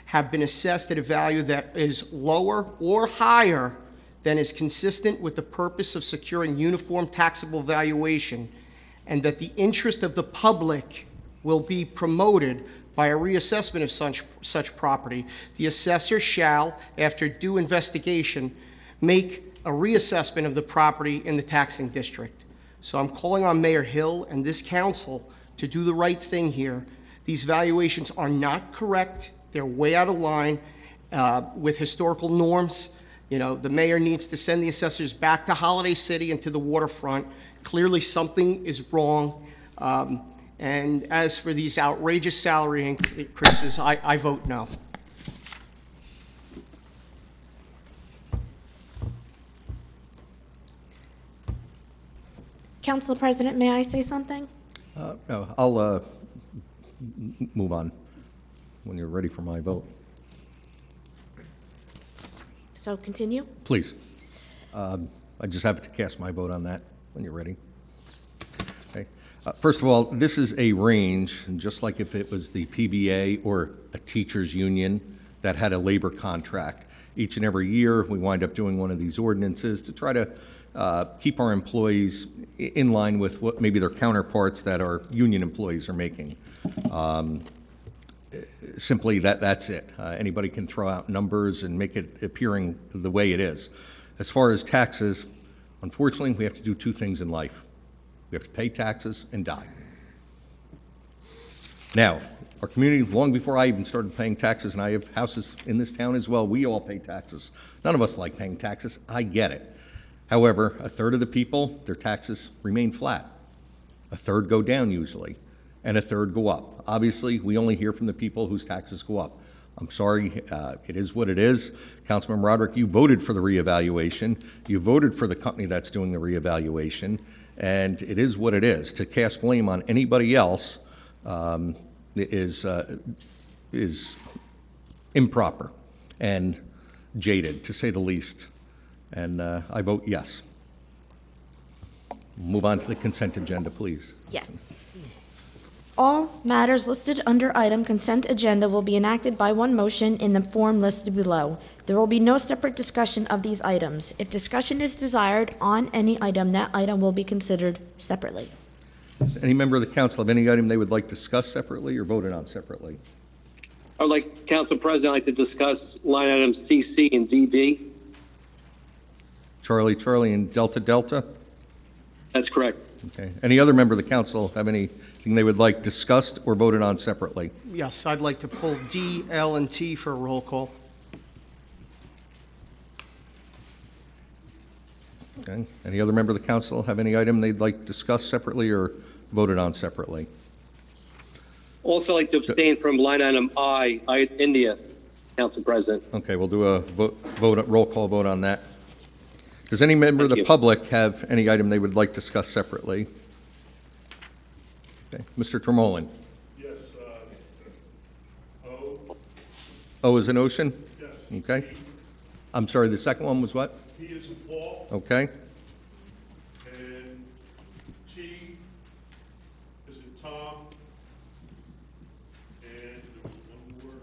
have been assessed at a value that is lower or higher than is consistent with the purpose of securing uniform taxable valuation, and that the interest of the public will be promoted by a reassessment of such property, the assessor shall, after due investigation, make a reassessment of the property in the taxing district. So I'm calling on Mayor Hill and this council to do the right thing here. These valuations are not correct. They're way out of line with historical norms. The mayor needs to send the assessors back to Holiday City and to the waterfront. Clearly something is wrong. And as for these outrageous salary increases, I vote no. Council President, may I say something? No, I'll move on when you're ready for my vote. So continue. Please. I just have to cast my vote on that when you're ready. Okay. First of all, this is a range, and just like if it was the PBA or a teachers union that had a labor contract. Each and every year, we wind up doing one of these ordinances to try to keep our employees in line with what maybe their counterparts that our union employees are making. Simply that's it. Anybody can throw out numbers and make it appearing the way it is. As far as taxes, unfortunately, we have to do 2 things in life. We have to pay taxes and die. Now, our community, long before I even started paying taxes, and I have houses in this town as well, we all pay taxes. None of us like paying taxes. I get it. However, a third of the people, their taxes remain flat. A third go down usually, and a third go up. Obviously, we only hear from the people whose taxes go up. I'm sorry, it is what it is. Councilman Roderick, you voted for the reevaluation. You voted for the company that's doing the reevaluation, and it is what it is. To cast blame on anybody else is improper and jaded, to say the least. And I vote yes. Move on to the consent agenda, please. Yes. All matters listed under item consent agenda will be enacted by one motion in the form listed below. There will be no separate discussion of these items. If discussion is desired on any item, that item will be considered separately. Does any member of the council have any item they would like discussed separately or voted on separately? I would like, Council President, I'd like to discuss line items CC and DD. Charlie, Charlie, and Delta, Delta? That's correct. Okay. Any other member of the council have anything they would like discussed or voted on separately? Yes, I'd like to pull D, L, and T for a roll call. Okay. Any other member of the council have any item they'd like discussed separately or voted on separately? Also like to abstain from line item I, India, Council President. Okay, we'll do a roll call vote on that. Does any member of the public have any item they would like discussed separately? Okay. Mr. Termolen. Yes, O. O is in ocean? Yes. Okay. I'm sorry, the second one was what? P is in Paul. Okay. And T is in Tom. And there was one more.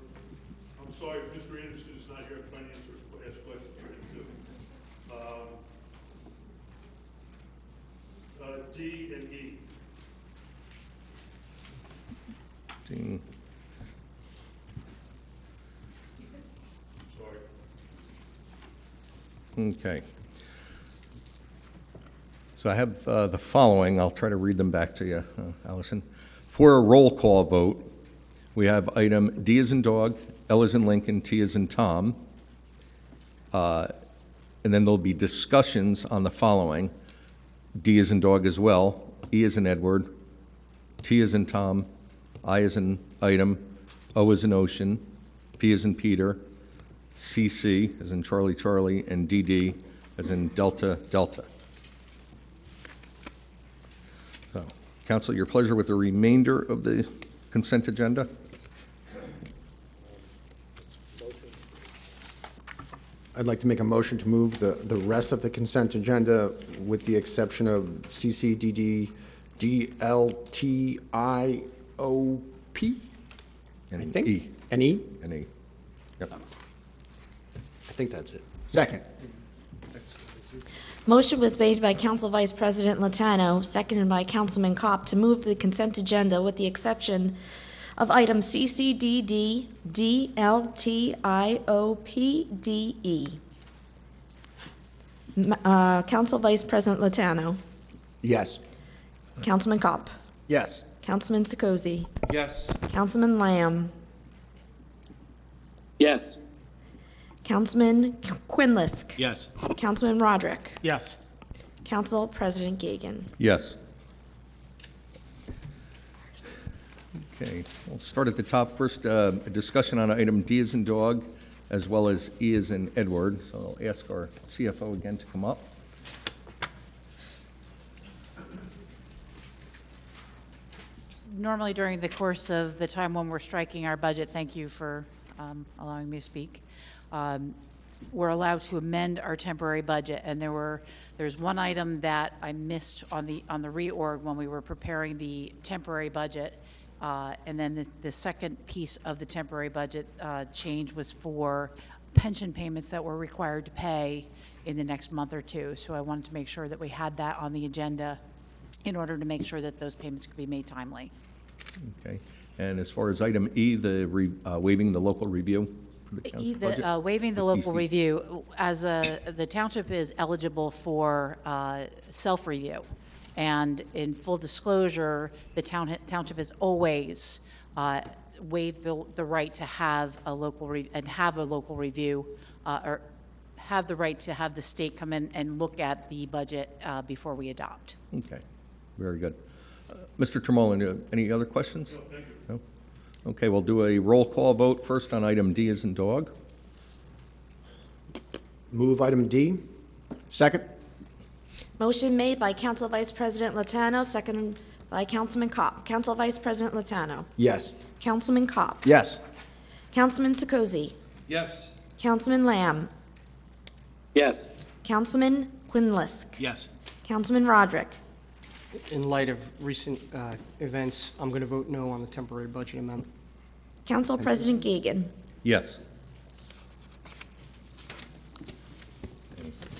I'm sorry, Mr. Anderson is not here. I'm trying to ask questions for him too. D and E. D. Sorry. Okay. So I have the following. I'll try to read them back to you, Allison. For a roll call vote, we have item D as in dog, L as in Lincoln, T as in Tom. And then there'll be discussions on the following. D as in dog as well, E as in Edward, T as in Tom, I as in item, O as in ocean, P as in Peter, CC as in Charlie, Charlie, and DD as in Delta, Delta. So, council, your pleasure with the remainder of the consent agenda? I'd like to make a motion to move the rest of the consent agenda with the exception of CC, DD, DL, TI, OP, And I think. E. And E? And E. Yep. I think that's it. Second. Motion was made by Council Vice President Latano, seconded by Councilman Kopp, to move the consent agenda with the exception of items CC, DD, DL, TI, OP, DE. Council Vice President Latano. Yes. Councilman Kopp. Yes. Councilman Sikosi. Yes. Councilman Lamb. Yes. Councilman Quinlisk. Yes. Councilman Roderick. Yes. Council President Gagan. Yes. Okay, we'll start at the top. First, a discussion on item D as in dog, as well as E as in Edward. So I'll ask our CFO again to come up. Normally during the course of the time when we're striking our budget, thank you for allowing me to speak, we're allowed to amend our temporary budget. And there's one item that I missed on the reorg when we were preparing the temporary budget. And then the second piece of the temporary budget change was for pension payments that we're required to pay in the next month or two. So I wanted to make sure that we had that on the agenda in order to make sure that those payments could be made timely. Okay. And as far as item E, the waiving the local review for the council budget? Waiving the local review, as the township is eligible for self-review. And in full disclosure, the township has always waived the right to have a local review, or have the right to have the state come in and look at the budget before we adopt. Okay, very good. Mr. Tremolin, any other questions? No, thank you. No? Okay, we'll do a roll call vote first on item D as in dog. Move item D. Second? Motion made by Council Vice President Latano, seconded by Councilman Kopp. Council Vice President Latano. Yes. Councilman Kopp. Yes. Councilman Sekozy. Yes. Councilman Lamb. Yes. Councilman Quinlisk. Yes. Councilman Roderick. In light of recent events, I'm going to vote no on the temporary budget amendment. Council President Gagan. Yes.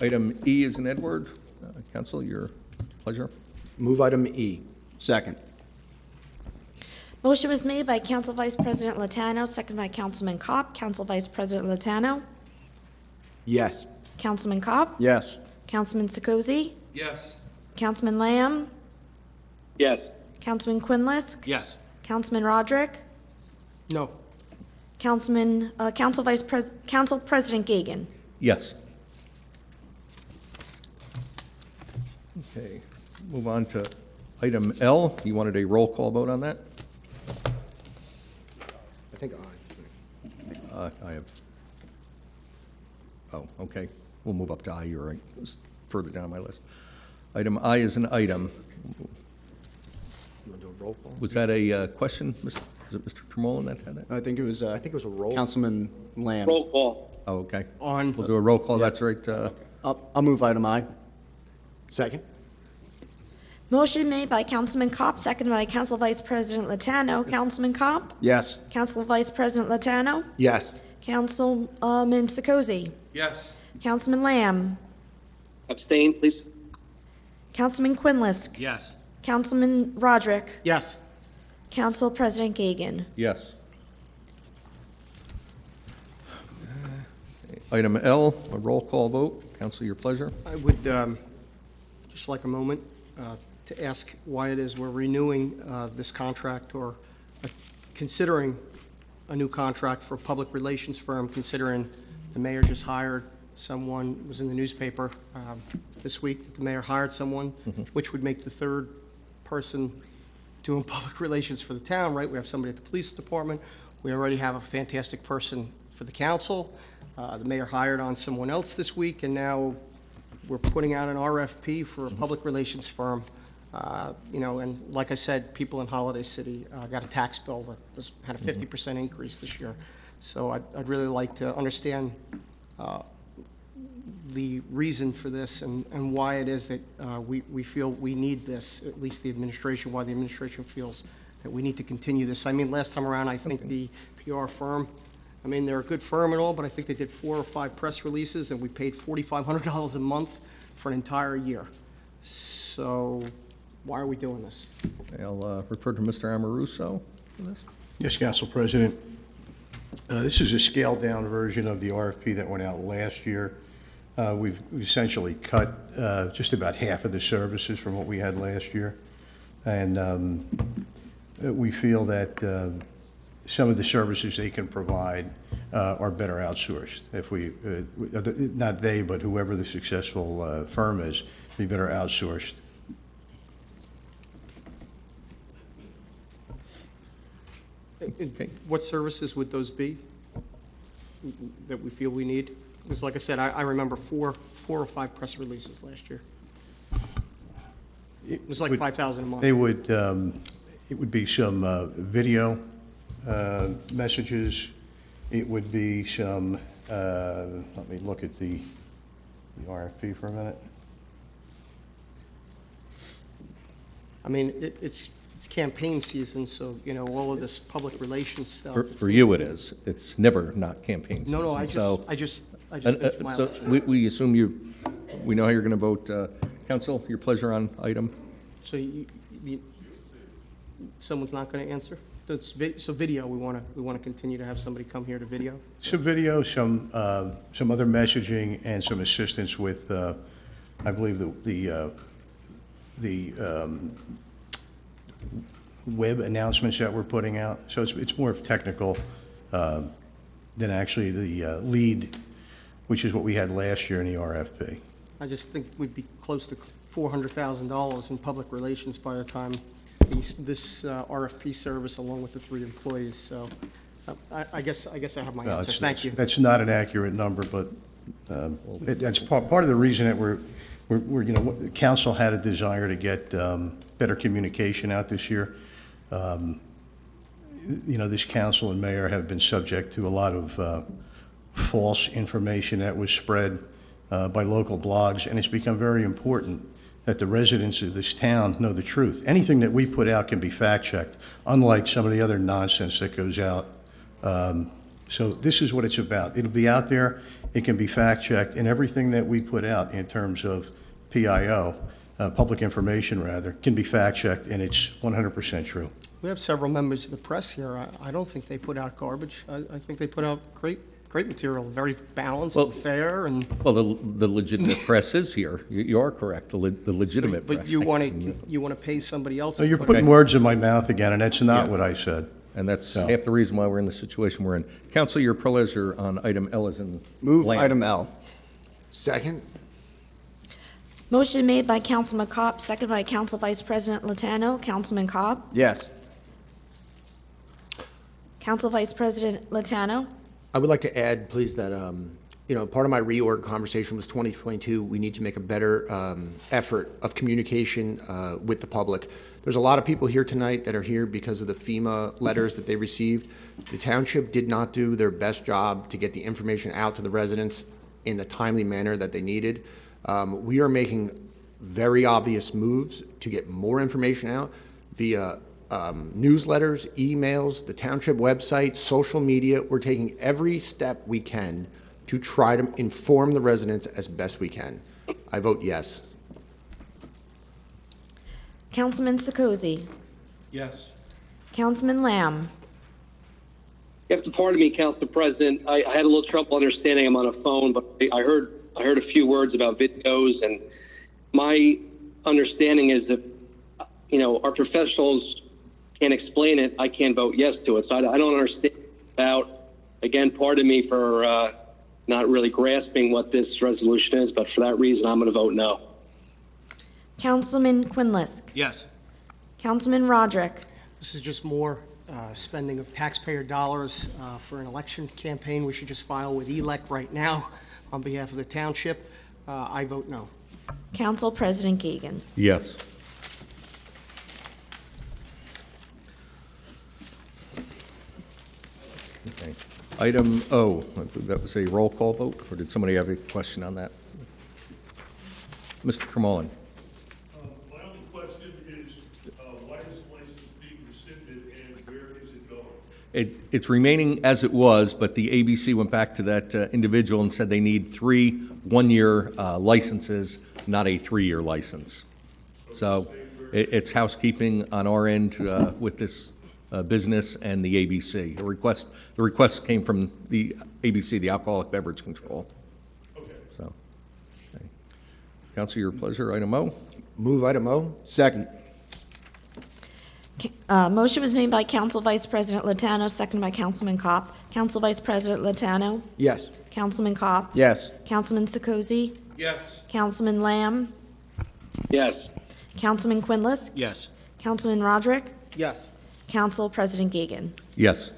Item E is in Edward. Council, your pleasure. Move item E. Second? Motion was made by Council Vice President Latano, seconded by Councilman Kopp. Council Vice President Latano. Yes. Councilman Kopp. Yes. Councilman Sekozy. Yes. Councilman Lamb. Yes. Councilman Quinlisk. Yes. Councilman Roderick. No. Council President Gagan. Yes. Okay, move on to item L. You wanted a roll call vote on that? I think aye. I have, oh, okay. We'll move up to I. You're right. It was further down my list. Item I is an item. You want to do a roll call? Was that a question? Was it Mr. Tremolin that had it? I think it was, I think it was a roll. Councilman Lamb. Roll call. Oh, okay. On. We'll do a roll call. That's right. I'll move item I. Second. Motion made by Councilman Kopp, seconded by Council Vice President Latano. Councilman Kopp. Yes. Council Vice President Latano. Yes. Councilman Sekozy. Yes. Councilman Lamb. Abstain, please. Councilman Quinlisk. Yes. Councilman Roderick. Yes. Council President Gagan. Yes. Item L, a roll call vote. Council, your pleasure. I would just like a moment to ask why it is we're renewing this contract or considering a new contract for a public relations firm, considering the mayor just hired someone, it was in the newspaper this week that the mayor hired someone, which would make the third person doing public relations for the town, right? We have somebody at the police department. We already have a fantastic person for the council. The mayor hired on someone else this week, and now we're putting out an RFP for a public relations firm. You know, and like I said, people in Holiday City got a tax bill that had a 50% increase this year. So I'd really like to understand the reason for this and why it is that we feel we need this, at least the administration, why the administration feels that we need to continue this. I mean, last time around, I think the PR firm, I mean, they're a good firm and all, but I think they did 4 or 5 press releases, and we paid $4,500 a month for an entire year. So why are we doing this? I'll refer to Mr. Amoruso for this. Yes, Council President. This is a scaled-down version of the RFP that went out last year. We've essentially cut just about half of the services from what we had last year. And we feel that some of the services they can provide are better outsourced. If we, not they, but whoever the successful firm is, be better outsourced. Okay. What services would those be that we feel we need? Because like I said, I remember 4 or 5 press releases last year. It was like 5,000 a month. They would, it would be some video messages. It would be some, let me look at the RFP for a minute. I mean, it's campaign season, so, you know, all of this public relations stuff. For you it is. It's never not campaign season. No, I just finished my So election. we assume we know how you're going to vote. Council, your pleasure on item? So someone's not going to answer? So video, we want to continue to have somebody come here to video? Some video, some other messaging, and some assistance with, I believe, the web announcements that we're putting out. So it's more technical than actually the lead which is what we had last year in the RFP. I just think we'd be close to $400,000 in public relations by the time this RFP service, along with the 3 employees. So I guess I have my answer. Thank you. That's not an accurate number, but that's part of the reason that we're the council had a desire to get better communication out this year. This council and mayor have been subject to a lot of false information that was spread by local blogs, and it's become very important that the residents of this town know the truth. Anything that we put out can be fact-checked, unlike some of the other nonsense that goes out. So this is what it's about. It'll be out there, it can be fact-checked, and everything that we put out in terms of PIO, public information rather, can be fact-checked, and it's 100% true. We have several members of the press here. I don't think they put out garbage. I think they put out great material, very balanced and fair. And well, the legitimate press is here. You are correct. The legitimate press. But you want to pay somebody else. So you're putting words in my mouth again, and that's not what I said. And that's half the reason why we're in the situation we're in. Council, your pleasure on item L as in Move Lamb. item L. Second? Motion made by Councilman Kopp, second by Council Vice President Latano. Councilman Kopp? Yes. Council Vice President Latano? I would like to add, please, that, part of my reorg conversation was 2022, we need to make a better effort of communication with the public. There's a lot of people here tonight that are here because of the FEMA letters that they received. The township did not do their best job to get the information out to the residents in the timely manner that they needed. We are making very obvious moves to get more information out via newsletters, emails, the township website, social media. We're taking every step we can to try to inform the residents as best we can. I vote yes. Councilman Sikosi? Yes. Councilman Lamb? You have to pardon me, Council President. I had a little trouble understanding. I'm on a phone, but I heard a few words about videos, and my understanding is that, our professionals can't explain it. I can't vote yes to it. So I don't understand about, again, pardon me for not really grasping what this resolution is, but for that reason, I'm going to vote no. Councilman Quinlisk? Yes. Councilman Roderick? this is just more spending of taxpayer dollars for an election campaign. We should just file with ELEC right now on behalf of the township. I vote no. Council President Gagan. Yes. Okay. Item O, that was a roll call vote, or did somebody have a question on that? Mr. Kermolen. My only question is, why is the license being rescinded and where is it going? It's remaining as it was, but the ABC went back to that individual and said they need 3 one-year licenses, not a 3-year license. So it's housekeeping on our end with this business and the ABC. The request came from the ABC, the Alcoholic Beverage Control. Okay. So, okay. Council, your pleasure. Item O. Move item O. Second. Motion was made by Council Vice President Latano, seconded by Councilman Kopp. Council Vice President Latano? Yes. Councilman Kopp? Yes. Councilman Sikosi? Yes. Councilman Lamb? Yes. Councilman Quinlisk? Yes. Councilman Roderick? Yes. Council President Gagan. Yes.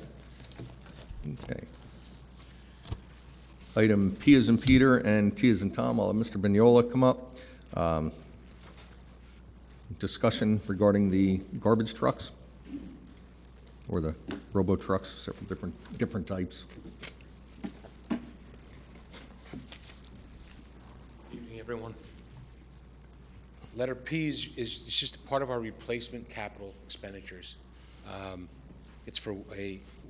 Okay. Item P as in Peter and T as in Tom. I'll have Mr. Vignola come up. Discussion regarding the garbage trucks or the robo trucks, several different types. Good evening, everyone. Letter P is just part of our replacement capital expenditures. It's for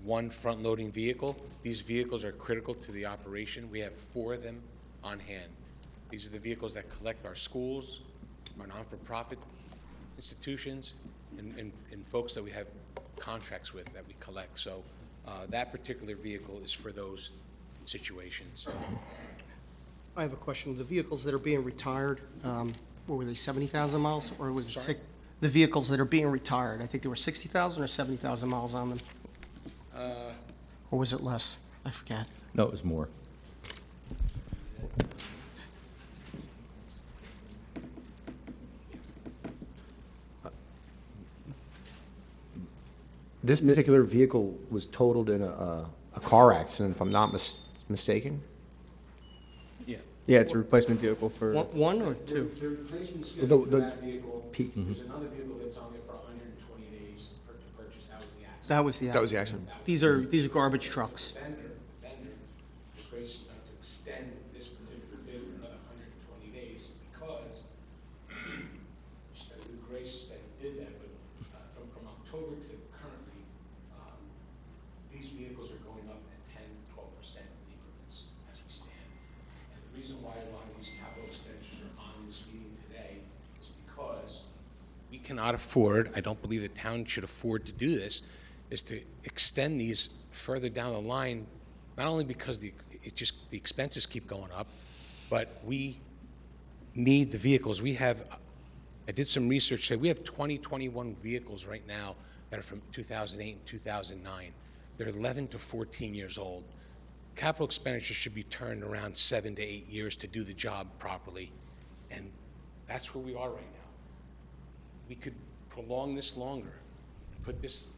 one front-loading vehicle. These vehicles are critical to the operation. We have 4 of them on hand. These are the vehicles that collect our schools, our non-for-profit institutions, and folks that we have contracts with that we collect. So that particular vehicle is for those situations. I have a question. The vehicles that are being retired, what were they, 70,000 miles? Or was it the vehicles that are being retired? I think there were 60,000 or 70,000 miles on them. Or was it less? I forget. No, it was more. This particular vehicle was totaled in a car accident, if I'm not mistaken? Yeah, it's a replacement vehicle for. One or two? The replacement The- schedule for the- that vehicle, P- there's another vehicle that's on there for 120 days to purchase, that was the accident. That was the That was the accident. These are garbage trucks. The vendor was gracious enough to extend this particular bid for another 120 days because we were gracious that he did that, but from October to currently, these vehicles are going up at 10, 12% increments as we stand. And the reason why a lot of these capital expenditures are on this meeting today is because we cannot afford, I don't believe the town should afford to do this, is to extend these further down the line, not only because the expenses keep going up, but we need the vehicles. I did some research today. We have 21 vehicles right now that are from 2008 and 2009. They're 11 to 14 years old. Capital expenditures should be turned around 7 to 8 years to do the job properly, and that's where we are right now. We could prolong this longer, put this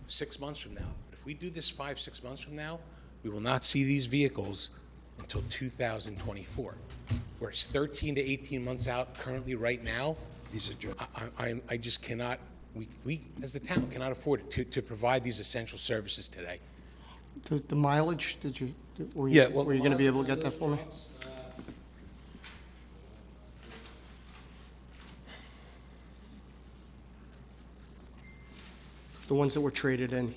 6 months from now. But if we do this 5-6 months from now, we will not see these vehicles until 2024. We're 13 to 18 months out currently right now. I just cannot, we as the town cannot afford to provide these essential services today. The mileage, were Yeah, you well, going to be able to get that for me? The ones that were traded in.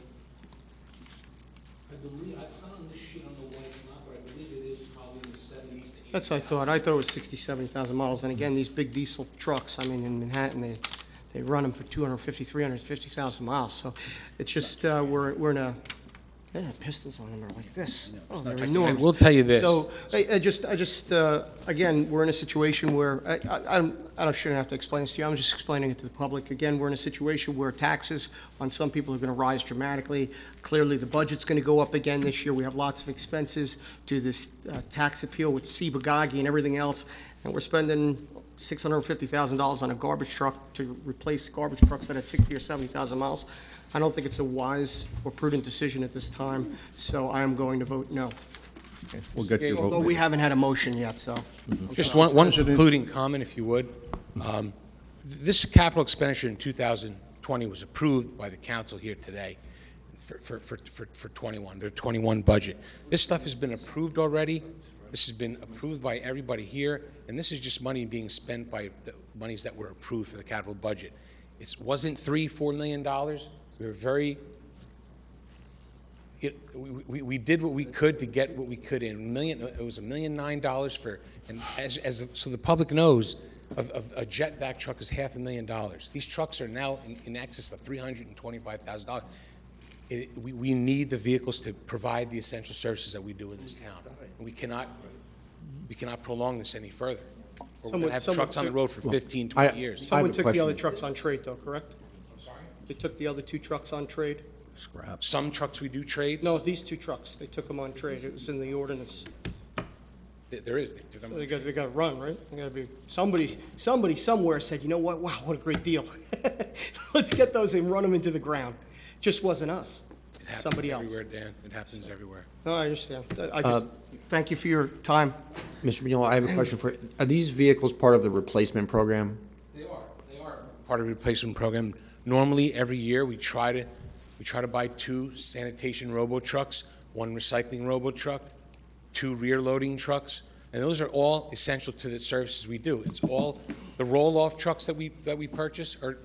I believe, it's not on this sheet, I don't know why it's not, but I believe it is probably in the 70s to 80s. That's what I thought. I thought it was 60, 70,000 miles. And again, these big diesel trucks, I mean, in Manhattan, they run them for 250, 350,000 miles. So it's just, we're in a, yeah, pistons on them are like this. Oh, they're enormous. I will tell you this. So I just, again, we're in a situation where, I shouldn't have to explain this to you. I'm just explaining it to the public. Again, we're in a situation where taxes on some people are going to rise dramatically. Clearly, the budget's going to go up again this year. We have lots of expenses to this tax appeal with Sibagagi and everything else. And we're spending $650,000 on a garbage truck to replace garbage trucks that had 60 or 70,000 miles. I don't think it's a wise or prudent decision at this time, so I am going to vote no. Okay, we'll get your Although vote. we haven't had a motion yet, so. Just one concluding comment, if you would. This capital expenditure in 2020 was approved by the council here today for 21, their 21 budget. This stuff has been approved already. This has been approved by everybody here, and this is just money being spent by the monies that were approved for the capital budget. It wasn't $3-4 million. We were we did what we could to get what we could in. It was $1.9 million for, and so the public knows, a jetback truck is $500,000. These trucks are now in excess of $325,000. We need the vehicles to provide the essential services that we do in this town. And we cannot prolong this any further. We're going to have trucks on the road for 15, 20 years. Someone took the other trucks on trade, though, correct? I'm sorry? They took the other two trucks on trade? Scrap. Some trucks we do trade. No, these two trucks, they took them on trade. It was in the ordinance. There is. So they got to run, right? They got to be, somebody somewhere said, you know what, wow, what a great deal. Let's get those and run them into the ground. Just wasn't us. It happens Somebody else. everywhere, Dan. It happens everywhere. No, I understand. I just, thank you for your time. Mr. Mignola, I have a question for you. Are these vehicles part of the replacement program? They are part of the replacement program. Normally, every year, we try to buy 2 sanitation robo trucks, 1 recycling robo truck, 2 rear loading trucks, and those are all essential to the services we do. It's all the roll-off trucks that we purchase are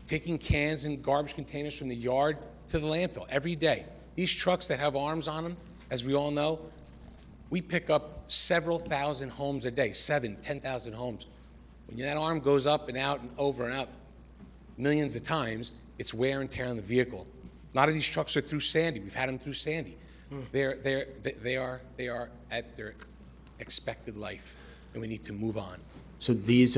taking cans and garbage containers from the yard to the landfill every day. These trucks that have arms on them, as we all know, we pick up several thousand homes a day, 7,000, 10,000 homes. When that arm goes up and out and over and out millions of times, it's wear and tear on the vehicle. A lot of these trucks are through Sandy. We've had them through Sandy. They are at their expected life, and we need to move on. So this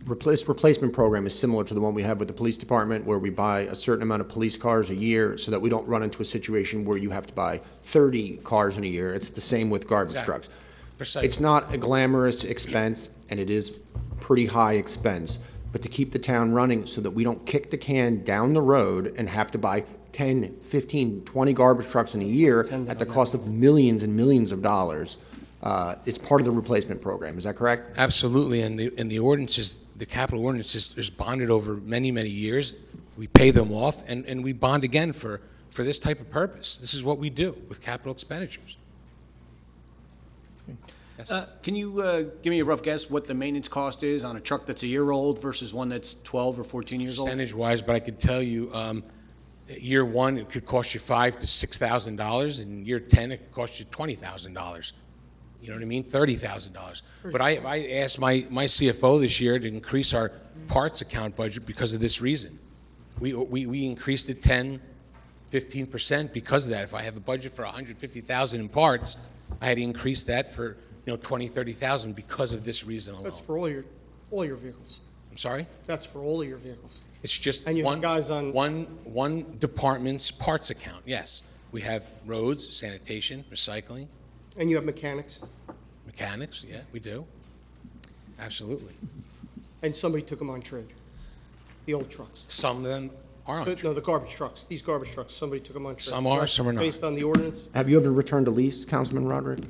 replacement program is similar to the one we have with the police department, where we buy a certain amount of police cars a year so that we don't run into a situation where you have to buy 30 cars in a year. It's the same with garbage trucks. Precisely. It's not a glamorous expense, and it is pretty high expense. but to keep the town running so that we don't kick the can down the road and have to buy 10, 15, 20 garbage trucks in a year at the cost of millions and millions of dollars. It's part of the replacement program. Is that correct? Absolutely, and the ordinances, the capital ordinances, is bonded over many, many years. We pay them off, and we bond again for this type of purpose. This is what we do with capital expenditures. Yes. Can you give me a rough guess what the maintenance cost is on a truck that's a year old versus one that's 12 or 14 years old? Percentage-wise, but I could tell you, year one, it could cost you $5,000 to $6,000. In year 10, it could cost you $20,000. You know what I mean? $30,000. But I asked my CFO this year to increase our parts account budget because of this reason. We increased it 10, 15% because of that. If I have a budget for $150,000 in parts, I had to increase that for $20,000, $30,000 because of this reason alone. That's for all your vehicles. I'm sorry? That's for all of your vehicles. It's just And you have guys on one department's parts account. Yes, we have roads, sanitation, recycling. And you have mechanics. Mechanics, yeah, we do. Absolutely. And somebody took them on trade. The old trucks. Some of them are on trade. No, the garbage trucks. These garbage trucks, somebody took them on trade. Some are, some are not. Based on the ordinance? Have you ever returned a lease, Councilman Roderick?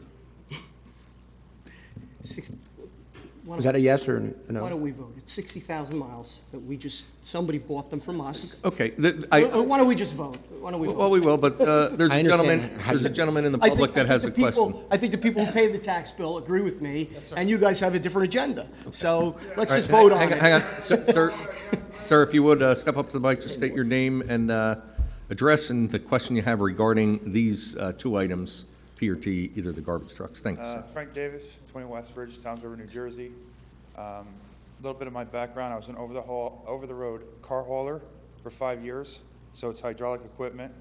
Was that a yes or a no? Why don't we vote? It's 60,000 miles that somebody bought them from us. Okay. Why don't we just vote? Why don't we vote? Well, we will, but there's I a understand. gentleman in the public that has a question. I think the people who pay the tax bill agree with me, and you guys have a different agenda. So let's All just right, vote on it. hang on. Sir, if you would step up to the mic, just state your name and address and the question you have regarding these two items, P or T, either the garbage trucks. Thanks. Frank Davis, 20 Westbridge, Towns River, New Jersey. A little bit of my background, I was an over-the-road car hauler for 5 years, so it's hydraulic equipment.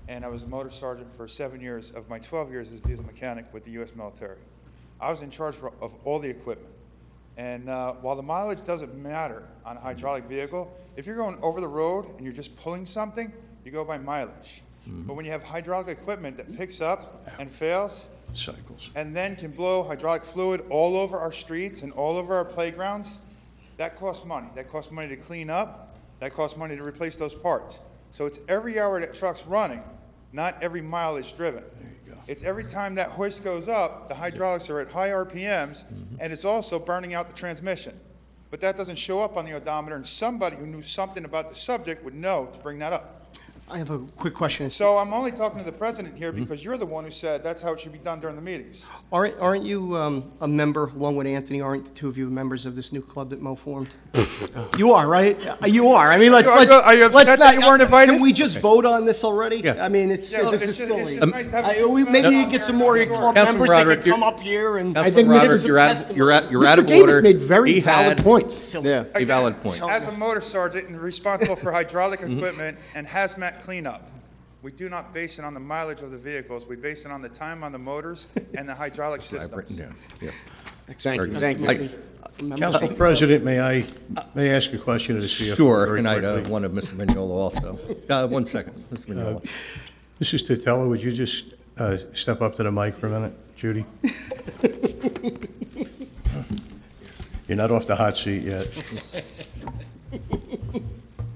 And I was a motor sergeant for 7 years of my 12 years as a diesel mechanic with the U.S. military. I was in charge of all the equipment. And while the mileage doesn't matter on a hydraulic vehicle, if you're going over the road and you're just pulling something, you go by mileage. But when you have hydraulic equipment that picks up and fails, Cycles. and then can blow hydraulic fluid all over our streets and all over our playgrounds, that costs money. That costs money to clean up. That costs money to replace those parts. So it's every hour that truck's running, not every mileage driven. There you go. It's every time that hoist goes up, the hydraulics are at high RPMs, and it's also burning out the transmission. But that doesn't show up on the odometer, and somebody who knew something about the subject would know to bring that up. I have a quick question. So I'm only talking to the president here because you're the one who said that's how it should be done during the meetings. Aren't you a member, along with Anthony, aren't the two of you members of this new club that Mo formed? You are, right? You are. I mean, let's Are you upset that you weren't invited? Can we just vote on this already? Yeah. I mean, Yeah, this it's is just- it's silly. just nice to have Maybe you get some more club Councilman members that Roderick, can come up here and. Councilman give us Roderick, some you're out testimony. of Mr. order. Davis made very He valid had points. a valid point. As a motor sergeant and responsible for hydraulic equipment and hazmat cleanup, we do not base it on the mileage of the vehicles. We base it on the time on the motors and the hydraulic I've written systems. down. Yes. Thank Very you. good. Thank you. Council President, may I ask a question of the CFO? Sure, very and I quickly? one of Mr. Vignola also. 1 second, Mr. Vignola. Mrs. Totella, would you just step up to the mic for a minute, Judy? You're not off the hot seat yet.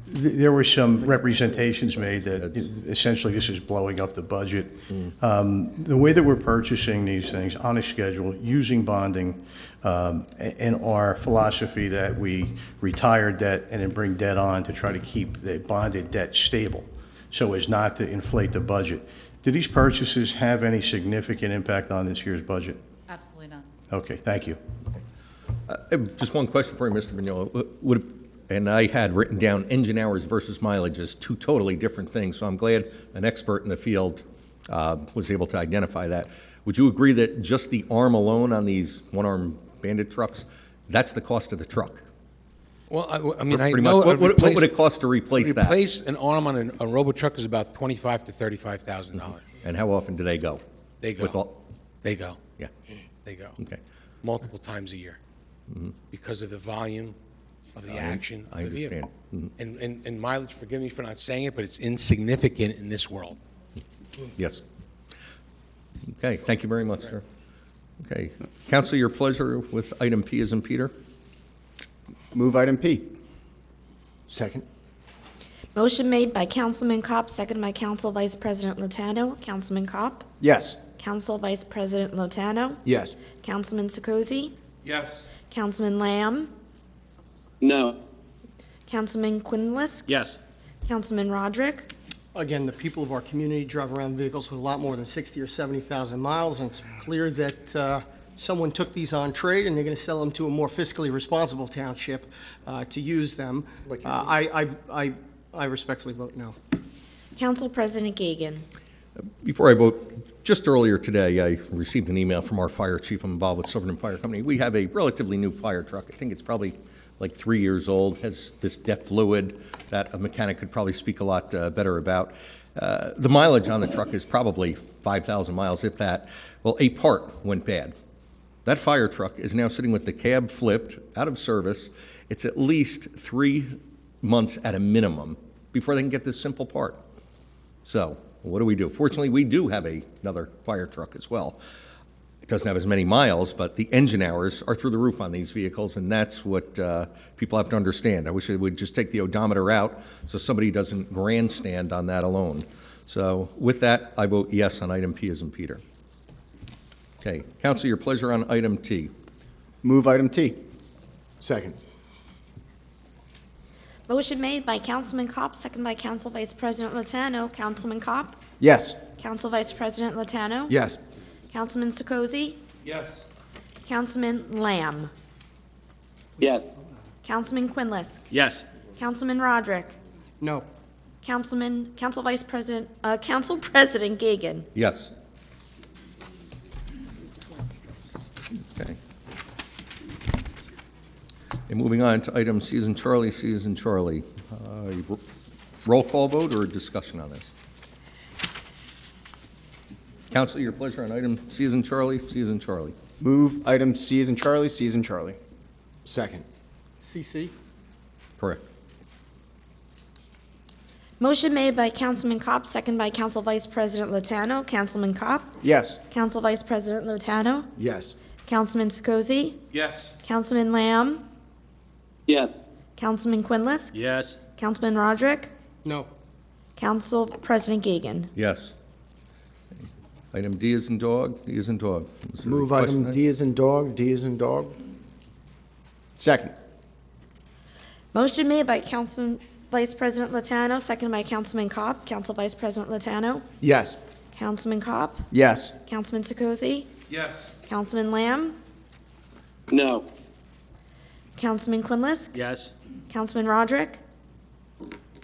There were some representations made that essentially this is blowing up the budget. The way that we're purchasing these things on a schedule, using bonding, and our philosophy that we retire debt and then bring debt on to try to keep the bonded debt stable so as not to inflate the budget. Do these purchases have any significant impact on this year's budget? Absolutely not. Okay, thank you. Just one question for you, Mr. Vignola. And I had written down engine hours versus mileage as two totally different things, so I'm glad an expert in the field was able to identify that. Would you agree that just the arm alone on these one-arm Bandit trucks, that's the cost of the truck? Well, I mean, I Pretty know much. What would it cost to replace that? Replace an arm on a robo truck is about $25,000 to $35,000. And how often do they go? They go. With all- They go. Yeah, They go. okay. Multiple times a year because of the volume of the action of I the vehicle. understand. And mileage, forgive me for not saying it, but it's insignificant in this world. Yes. Okay, thank you very much, sir. Okay, Council, your pleasure with item P as in Peter? Move item P. Second. Motion made by Councilman Kopp, seconded by Council Vice President Lotano. Councilman Kopp? Yes. Council Vice President Lotano? Yes. Councilman Sekozy? Yes. Councilman Lamb? No. Councilman Quinlisk? Yes. Councilman Roderick? Again, the people of our community drive around vehicles with a lot more than 60 or 70,000 miles, and it's clear that someone took these on trade and they're going to sell them to a more fiscally responsible township to use them. I respectfully vote no. Council President Gagan? Before I vote, just earlier today, I received an email from our fire chief. I'm involved with Silverton Fire Company. We have a relatively new fire truck. I think it's probably like 3 years old, has this DEF fluid that a mechanic could probably speak a lot better about. The mileage on the truck is probably 5,000 miles, if that. Well, a part went bad. That fire truck is now sitting with the cab flipped, out of service. It's at least 3 months at a minimum before they can get this simple part. So what do we do? Fortunately, we do have another fire truck as well. It doesn't have as many miles, but the engine hours are through the roof on these vehicles, and that's what people have to understand. I wish they would just take the odometer out so somebody doesn't grandstand on that alone. So with that, I vote yes on item P as in Peter. Okay, Council, your pleasure on item T. Move item T. Second. Motion made by Councilman Kopp, seconded by Council Vice President Lotano. Councilman Kopp? Yes. Council Vice President Lotano? Yes. Councilman Sekozy? Yes. Councilman Lamb? Yes. Councilman Quinlisk? Yes. Councilman Roderick? No. Council President Gagan? Yes. Okay. And moving on to item C as in Charlie, C as in Charlie. Roll call vote or discussion on this? Council, your pleasure on item C as in Charlie, C as in Charlie. Move item C as in Charlie, C as in Charlie. Second. CC? Correct. Motion made by Councilman Kopp, seconded by Council Vice President Lotano. Councilman Kopp? Yes. Council Vice President Lotano? Yes. Councilman Sekozy? Yes. Councilman Lamb? Yes. Councilman Quinlisk? Yes. Councilman Roderick? No. Council President Gagan? Yes. Item D as in dog, D as in dog. Was there a Move question item on D as in dog, D as in dog. Second. Motion made by Council Vice President Lotano, seconded by Councilman Kopp. Council Vice President Lotano? Yes. Councilman Kopp? Yes. Councilman Sekozy? Yes. Councilman Lamb? No. Councilman Quinlisk? Yes. Councilman Roderick?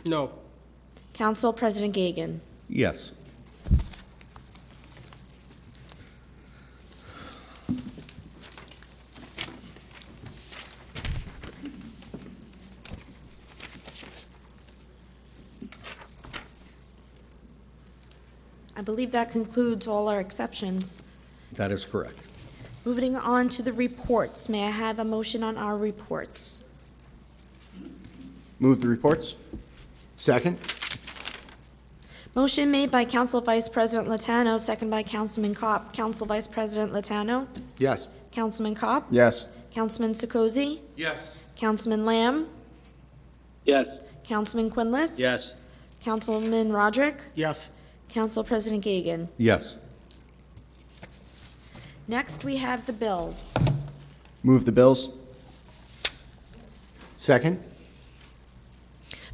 No. Council President Gagan? Yes. I believe that concludes all our exceptions. That is correct. Moving on to the reports. May I have a motion on our reports? Move the reports. Second. Motion made by Council Vice President Lotano, second by Councilman Kopp. Council Vice President Lotano? Yes. Councilman Kopp? Yes. Councilman Sekozy? Yes. Councilman Lamb? Yes. Councilman Quinlisk? Yes. Councilman Roderick? Yes. Council President Gagan? Yes. Next, we have the bills. Move the bills. Second.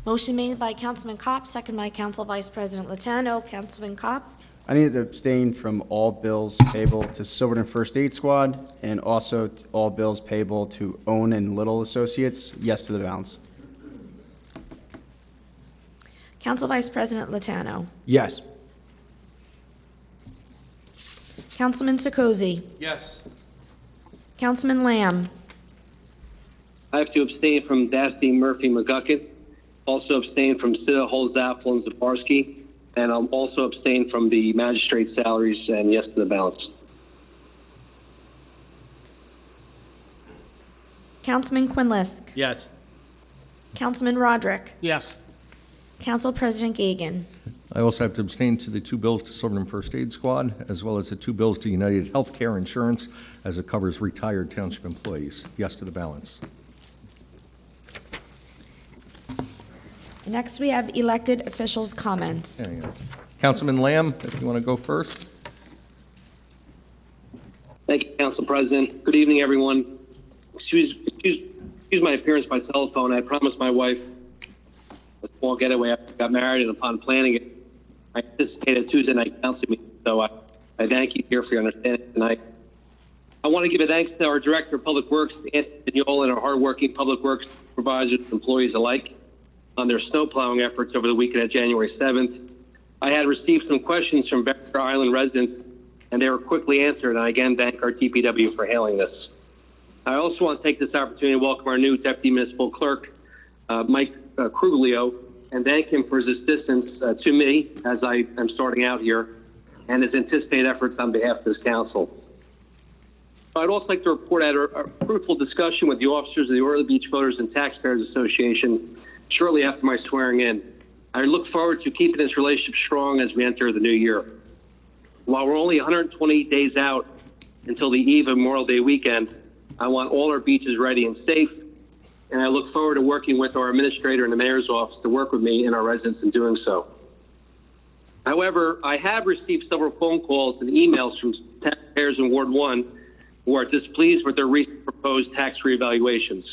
Motion made by Councilman Kopp, second by Council Vice President Lotano. Councilman Kopp? I need to abstain from all bills payable to Silverton First Aid Squad and also all bills payable to Owen and Little Associates. Yes to the balance. Council Vice President Lotano? Yes. Councilman Sekozy? Yes. Councilman Lamb? I have to abstain from Dasty Murphy McGuckin. Also abstain from Sita Holzappel and Zabarski. And I'll also abstain from the magistrate salaries and yes to the balance. Councilman Quinlisk? Yes. Councilman Roderick? Yes. Council President Gagan? I also have to abstain to the 2 bills to Silverton First Aid Squad, as well as the 2 bills to United Healthcare Insurance, as it covers retired township employees. Yes to the balance. Next, we have elected officials' comments. There you go. Councilman Lamb, if you want to go first. Thank you, Council President. Good evening, everyone. Excuse my appearance by telephone. I promised my wife a small getaway after I got married, and upon planning it, I anticipated a Tuesday night council meeting, so I thank you here for your understanding tonight. I want to give a thanks to our Director of Public Works, Anthony Vignola, and our hardworking Public Works supervisors and employees alike on their snow plowing efforts over the weekend of January 7th. I had received some questions from Barrier Island residents, and they were quickly answered, and I again thank our DPW for handling this. I also want to take this opportunity to welcome our new Deputy Municipal Clerk, Mike Cruglio, and thank him for his assistance to me as I am starting out here, and his anticipated efforts on behalf of this council. I'd also like to report out a fruitful discussion with the officers of the Oily Beach Voters and Taxpayers Association shortly after my swearing in. I look forward to keeping this relationship strong as we enter the new year. While we're only 120 days out until the eve of Memorial Day weekend, I want all our beaches ready and safe, and I look forward to working with our administrator in the mayor's office to work with me and our residents in doing so. However, I have received several phone calls and emails from taxpayers in Ward 1 who are displeased with their recent proposed tax reevaluations.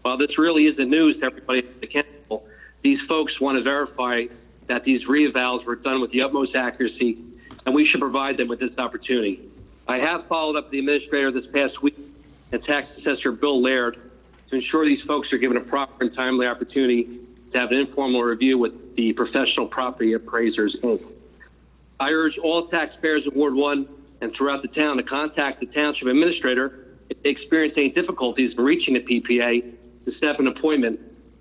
While this really isn't news to everybody at the council, these folks want to verify that these reevals were done with the utmost accuracy, and we should provide them with this opportunity. I have followed up the administrator this past week and tax assessor Bill Laird to ensure these folks are given a proper and timely opportunity to have an informal review with the Professional Property Appraisers, Inc. I urge all taxpayers in Ward 1 and throughout the town to contact the township administrator if they experience any difficulties in reaching the PPA to set up an appointment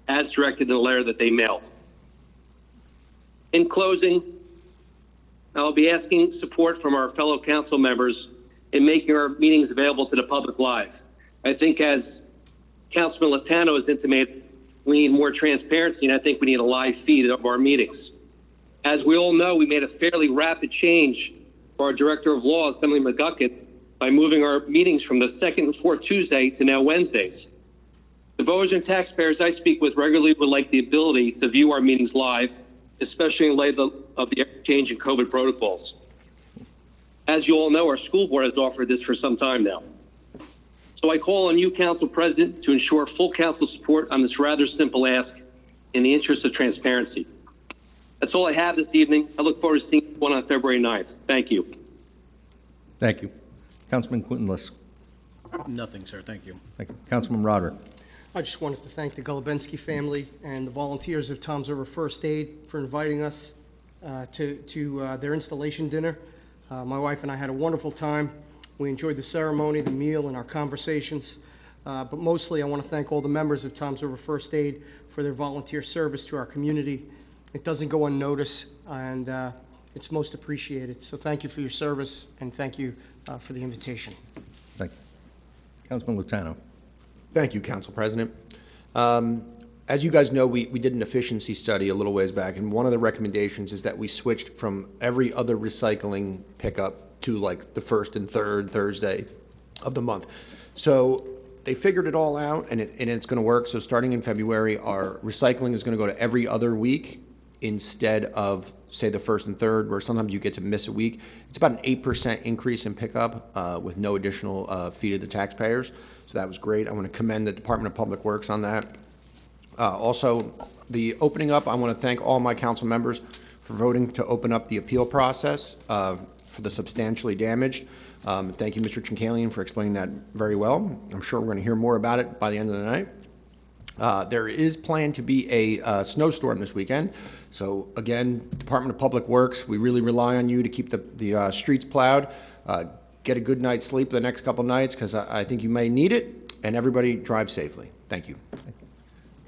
as directed in the letter that they mailed. In closing, I'll be asking support from our fellow council members in making our meetings available to the public live. I think as Councilman Latano has intimated, we need more transparency, and I think we need a live feed of our meetings. As we all know, we made a fairly rapid change for our Director of Law, Assembly McGucket, by moving our meetings from the second and fourth Tuesday to now Wednesdays. The voters and taxpayers I speak with regularly would like the ability to view our meetings live, especially in light of the change in COVID protocols. As you all know, our school board has offered this for some time now. So I call on you, Council President, to ensure full council support on this rather simple ask in the interest of transparency. That's all I have this evening. I look forward to seeing you on February 9th. Thank you. Thank you. Councilman Quinliss. Nothing, sir. Thank you. Thank you. Councilman Roderick. I just wanted to thank the Golubensky family and the volunteers of Tom's River First Aid for inviting us to their installation dinner. My wife and I had a wonderful time. We enjoyed the ceremony, the meal, and our conversations. But mostly, I want to thank all the members of Tom's River First Aid for their volunteer service to our community. It doesn't go unnoticed, and it's most appreciated. So thank you for your service, and thank you for the invitation. Thank you. Councilman Latano. Thank you, Council President. As you guys know, we did an efficiency study a little ways back, and one of the recommendations is that we switched from every other recycling pickup to like the first and third Thursday of the month. So they figured it all out, and it's going to work. So starting in February, our recycling is going to go to every other week instead of, say, the first and third, where sometimes you get to miss a week. It's about an 8% increase in pickup with no additional fee to the taxpayers. So that was great. I want to commend the Department of Public Works on that. Also, the opening up, I want to thank all my council members for voting to open up the appeal process for the substantially damaged. Thank you, Mr. Chinkalian, for explaining that very well. I'm sure we're going to hear more about it by the end of the night. There is planned to be a snowstorm this weekend. So again, Department of Public Works, we really rely on you to keep the streets plowed. Get a good night's sleep the next couple nights, because I think you may need it, and everybody drive safely. Thank you.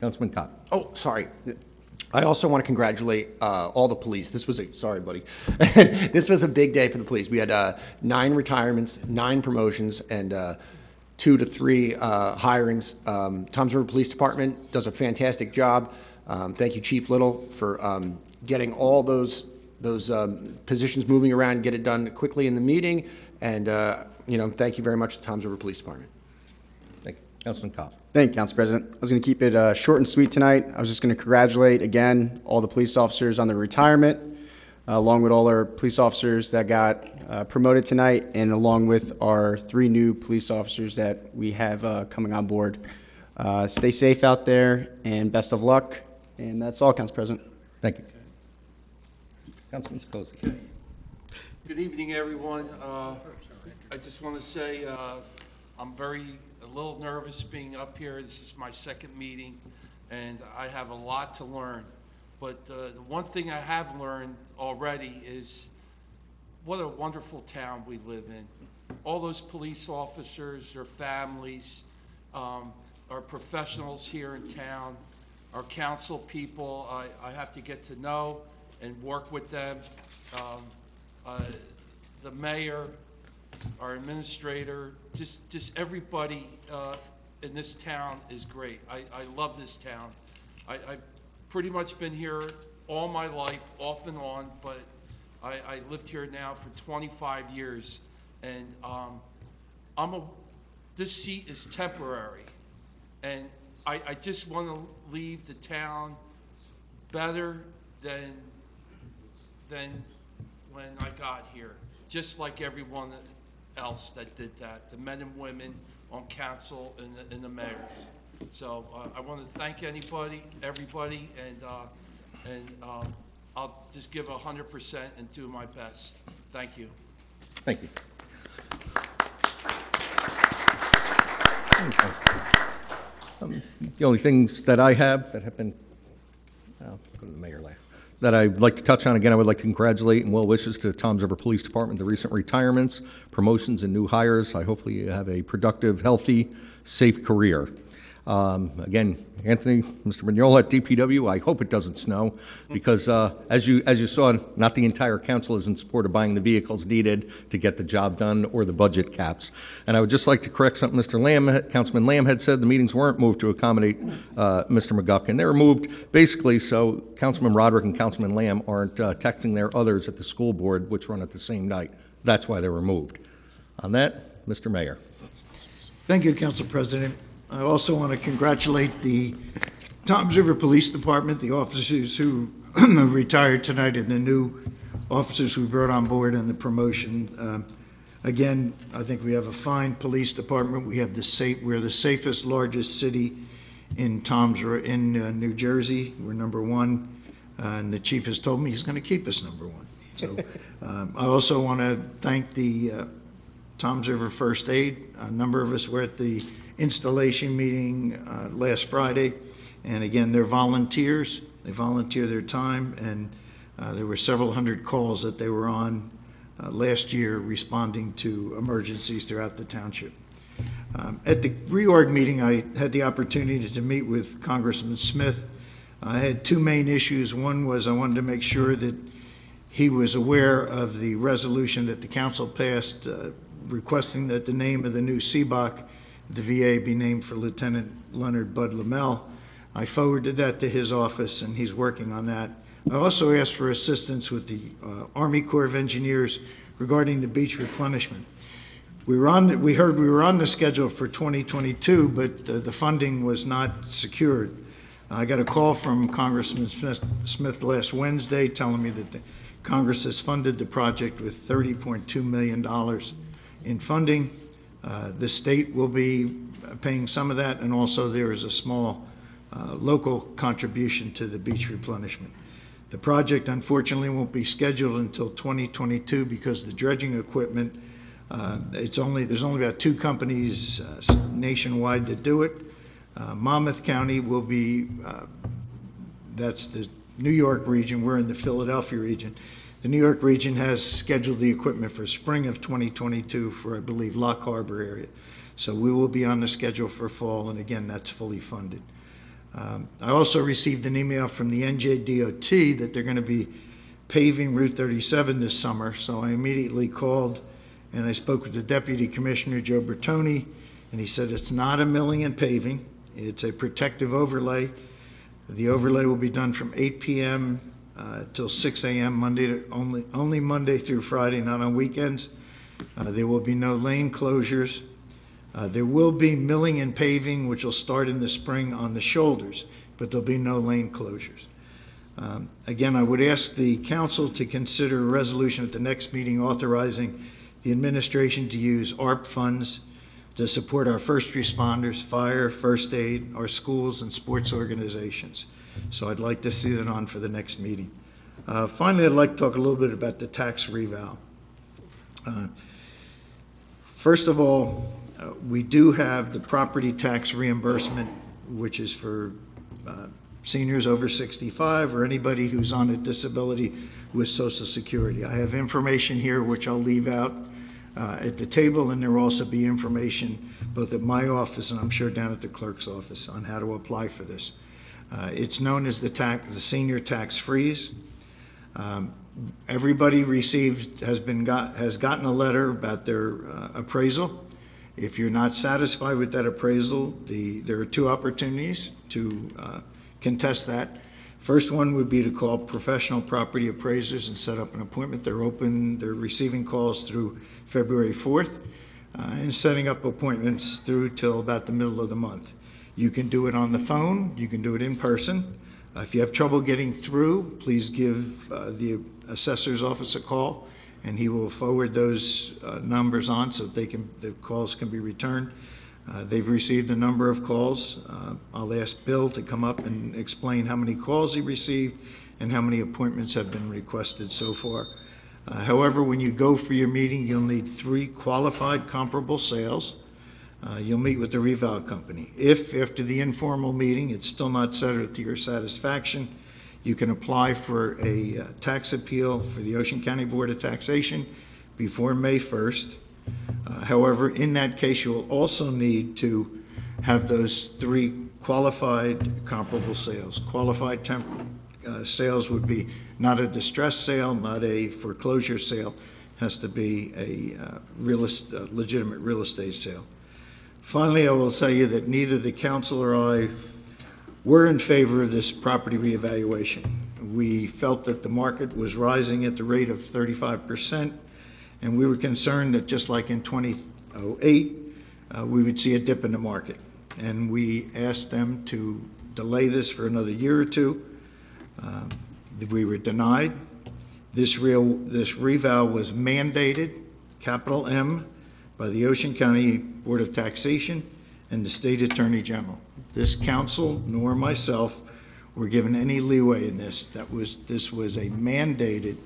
Councilman Kopp. Oh, sorry. I also want to congratulate all the police. This was sorry, buddy. This was a big day for the police. We had 9 retirements, 9 promotions, and 2 to 3 hirings. Toms River Police Department does a fantastic job. Thank you, Chief Little, for getting all those positions moving around, get it done quickly in the meeting, and thank you very much to Toms River Police Department. Thank you. Councilman Cobb. Thank you, Council President. I was going to keep it short and sweet tonight. I was just going to congratulate, again, all the police officers on their retirement, along with all our police officers that got promoted tonight, and along with our 3 new police officers that we have coming on board. Stay safe out there, and best of luck. And that's all, Council President. Thank you. Councilman Sikosi. Good evening, everyone. I just want to say I'm a little nervous being up here. This is my second meeting, and I have a lot to learn. But the one thing I have learned already is what a wonderful town we live in. All those police officers, their families, our professionals here in town, our council people, I have to get to know and work with them. The mayor, our administrator, just everybody in this town is great. I love this town. I've pretty much been here all my life, off and on, but I lived here now for 25 years, and this seat is temporary, and I just want to leave the town better than when I got here, just like everyone else that did that, the men and women on council and the mayors. So I want to thank everybody, and I'll just give 100% and do my best. Thank you. Thank you. The only things that I have that have been, I'll go to the mayor last, that I'd like to touch on again, I would like to congratulate and well wishes to Toms River Police Department, the recent retirements, promotions, and new hires. I hopefully you have a productive, healthy, safe career. Again, Anthony, Mr. Mignola at DPW, I hope it doesn't snow because as you saw, not the entire council is in support of buying the vehicles needed to get the job done or the budget caps. And I would just like to correct something Mr. Lamb, Councilman Lamb had said the meetings weren't moved to accommodate Mr. McGuckin. They were moved basically so Councilman Roderick and Councilman Lamb aren't texting their others at the school board, which run at the same night. That's why they were moved. On that, Mr. Mayor. Thank you, Council President. I also want to congratulate the Toms River Police Department, the officers who retired tonight, and the new officers we brought on board and the promotion. Again, I think we have a fine police department. We're the safest, largest city in New Jersey. We're number 1, and the chief has told me he's going to keep us number 1. So I also want to thank the Toms River First Aid. A number of us were at the installation meeting last Friday, and again, they're volunteers. They volunteer their time, and there were several hundred calls that they were on last year responding to emergencies throughout the township. At the reorg meeting, I had the opportunity to meet with Congressman Smith. I had 2 main issues. One was I wanted to make sure that he was aware of the resolution that the council passed requesting that the name of the new CBOC the VA be named for Lieutenant Leonard Bud Lamel. I forwarded that to his office, and he's working on that. I also asked for assistance with the Army Corps of Engineers regarding the beach replenishment. We heard we were on the schedule for 2022, but the funding was not secured. I got a call from Congressman Smith last Wednesday telling me that the Congress has funded the project with $30.2 million in funding. The state will be paying some of that, and also there is a small local contribution to the beach replenishment. The project, unfortunately, won't be scheduled until 2022 because the dredging equipment, there's only about 2 companies nationwide that do it. Monmouth County will be, that's the New York region. We're in the Philadelphia region. The New York region has scheduled the equipment for spring of 2022 for, I believe, Lock Harbor area. So we will be on the schedule for fall, and again, that's fully funded. I also received an email from the NJDOT that they're going to be paving Route 37 this summer, so I immediately called and I spoke with the Deputy Commissioner, Joe Bertoni, and he said it's not a milling and paving, it's a protective overlay. The overlay will be done from 8 p.m. Till 6 a.m. only Monday through Friday, not on weekends. There will be no lane closures. There will be milling and paving, which will start in the spring on the shoulders, but there'll be no lane closures. Again, I would ask the council to consider a resolution at the next meeting authorizing the administration to use ARP funds to support our first responders, fire, first aid, our schools, and sports organizations. So I'd like to see that on for the next meeting. Finally, I'd like to talk a little bit about the tax reval. First of all, we do have the property tax reimbursement, which is for seniors over 65 or anybody who's on a disability with Social Security. I have information here which I'll leave out at the table, and there will also be information both at my office and I'm sure down at the clerk's office on how to apply for this. It's known as the senior tax freeze. Everybody has gotten a letter about their appraisal. If you're not satisfied with that appraisal, there are two opportunities to contest that. First one would be to call professional property appraisers and set up an appointment. They're open, they're receiving calls through February 4th and setting up appointments through till about the middle of the month. You can do it on the phone, you can do it in person. If you have trouble getting through, please give the assessor's office a call, and he will forward those numbers on so that the calls can be returned. They've received a number of calls. I'll ask Bill to come up and explain how many calls he received and how many appointments have been requested so far. However, when you go for your meeting, you'll need 3 qualified comparable sales. You'll meet with the reval company. If after the informal meeting it's still not settled to your satisfaction, you can apply for a tax appeal for the Ocean County Board of Taxation before May 1st. However, in that case, you will also need to have those 3 qualified comparable sales. Qualified sales would be not a distress sale, not a foreclosure sale. It has to be a legitimate real estate sale. Finally, I will tell you that neither the council or I were in favor of this property reevaluation. We felt that the market was rising at the rate of 35%, and we were concerned that just like in 2008, we would see a dip in the market. And we asked them to delay this for another year or two. We were denied. This reval was mandated, capital M, by the Ocean County Board of Taxation and the State Attorney General. This council, nor myself, were given any leeway in this. This was a mandated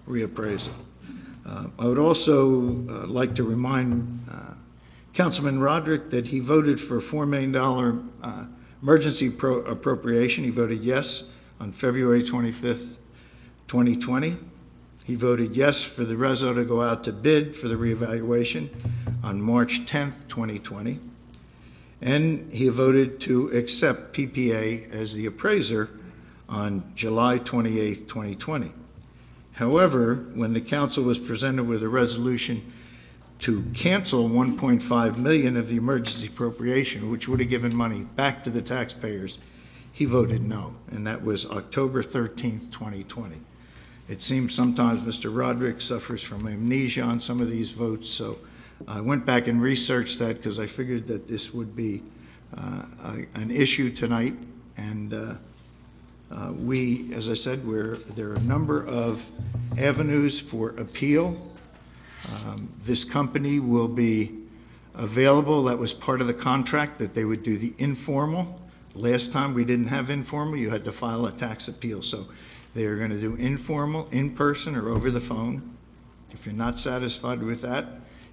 reappraisal. I would also like to remind Councilman Roderick that he voted for a $4 million emergency appropriation. He voted yes on February 25th, 2020. He voted yes for the reso to go out to bid for the reevaluation on March 10th, 2020. And he voted to accept PPA as the appraiser on July 28th, 2020. However, when the council was presented with a resolution to cancel $1.5 million of the emergency appropriation, which would have given money back to the taxpayers, he voted no, and that was October 13th, 2020. It seems sometimes Mr. Roderick suffers from amnesia on some of these votes, so I went back and researched that because I figured that this would be an issue tonight, and we, as I said, there are a number of avenues for appeal. This company will be available. That was part of the contract, that they would do the informal. Last time we didn't have informal, you had to file a tax appeal. So they are going to do informal, in person, or over the phone. If you're not satisfied with that,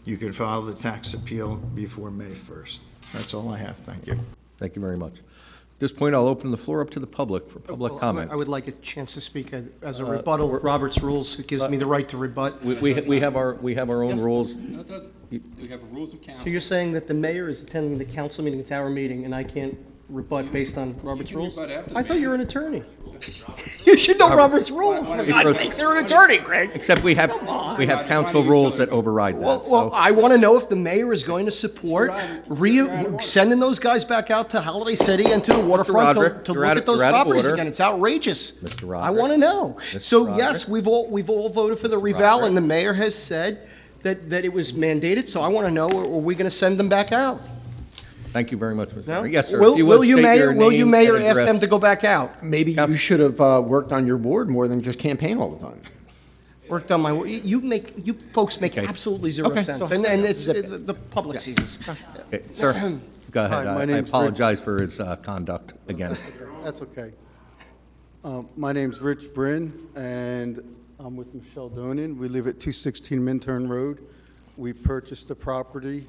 you can file the tax appeal before May 1st. That's all I have. Thank you. Thank you very much. At this point, I'll open the floor up to the public for public comment. I would like a chance to speak as a rebuttal. Robert's rules, it gives me the right to rebut. We have our own rules. We have a rules of council. So you're saying that the mayor is attending the council meeting, it's our meeting, and I can't rebut based on Robert's rules? I thought you were an attorney. You should know Robert's rules. For God's sakes, you're an attorney, Greg. Except we have council rules that override that. Well, I want to know if the mayor is going to support sending those guys back out to Holiday City and to the waterfront to look at those properties again. It's outrageous. Mr. I want to know. So yes, we've all voted for the reval, and the mayor has said that it was mandated, so I want to know, are we going to send them back out? Thank you very much, Mr. No? Mayor. Yes, sir. Will If you would state your will you, name Mayor, and ask them address. to go back out? Maybe you should have worked on your board more than just campaign all the time. Worked on my, you folks make Okay. absolutely zero Okay, sense, so- and it's, the public sees this. Okay, sir, go ahead. Hi, my I name's Rick. apologize for his conduct again. That's okay. My name's Rich Bryn, and I'm with Michelle Donan. We live at 216 Minturn Road. We purchased the property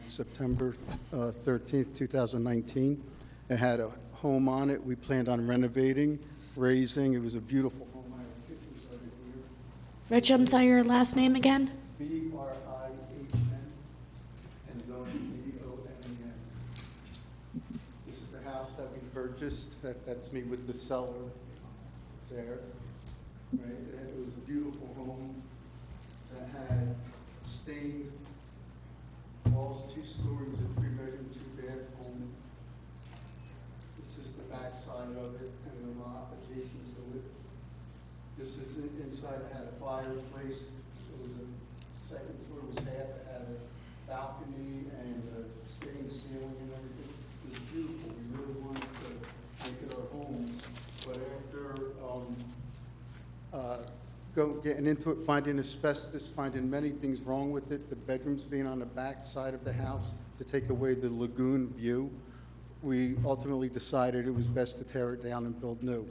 September 13th, 2019. It had a home on it. We planned on renovating, raising. It was a beautiful home. I have pictures of it here. Rich, I'm sorry, your last name again? B-R-I-H-N and Donan, D-O-N-E-N. This is the house that we purchased. That's me with the seller there. Right? It was a beautiful home that had stained walls, 2 stories, a 3-bedroom, 2-bath home. This is the back side of it and the lot adjacent to it. This is inside. It had a fireplace. It was a second floor was half. It had a balcony and a stained ceiling and everything. It was beautiful. We really wanted to make it our home. But after getting into it, finding asbestos, finding many things wrong with it, the bedrooms being on the back side of the house to take away the lagoon view, we ultimately decided it was best to tear it down and build new.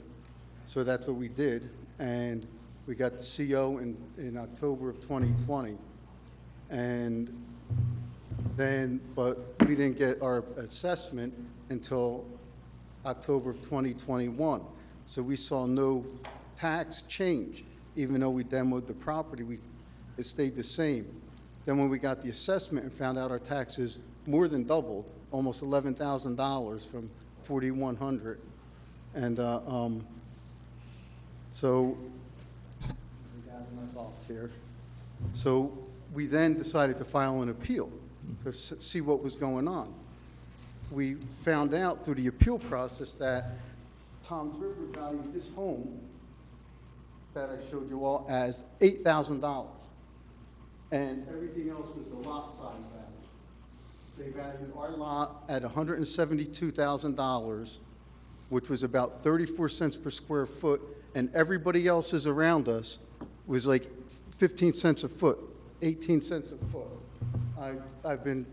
So that's what we did, and we got the CO in October of 2020. And then, but we didn't get our assessment until October of 2021. So we saw no tax change. Even though we demoed the property, it stayed the same. Then when we got the assessment and found out our taxes more than doubled, almost $11,000 from $4,100. And so, I got my thoughts here. So we then decided to file an appeal to see what was going on. We found out through the appeal process that Tom's River valued this home that I showed you all as $8,000. And everything else was the lot size value. They valued our lot at $172,000, which was about 34 cents per square foot, and everybody else's around us was like 15 cents a foot, 18 cents a foot. I've been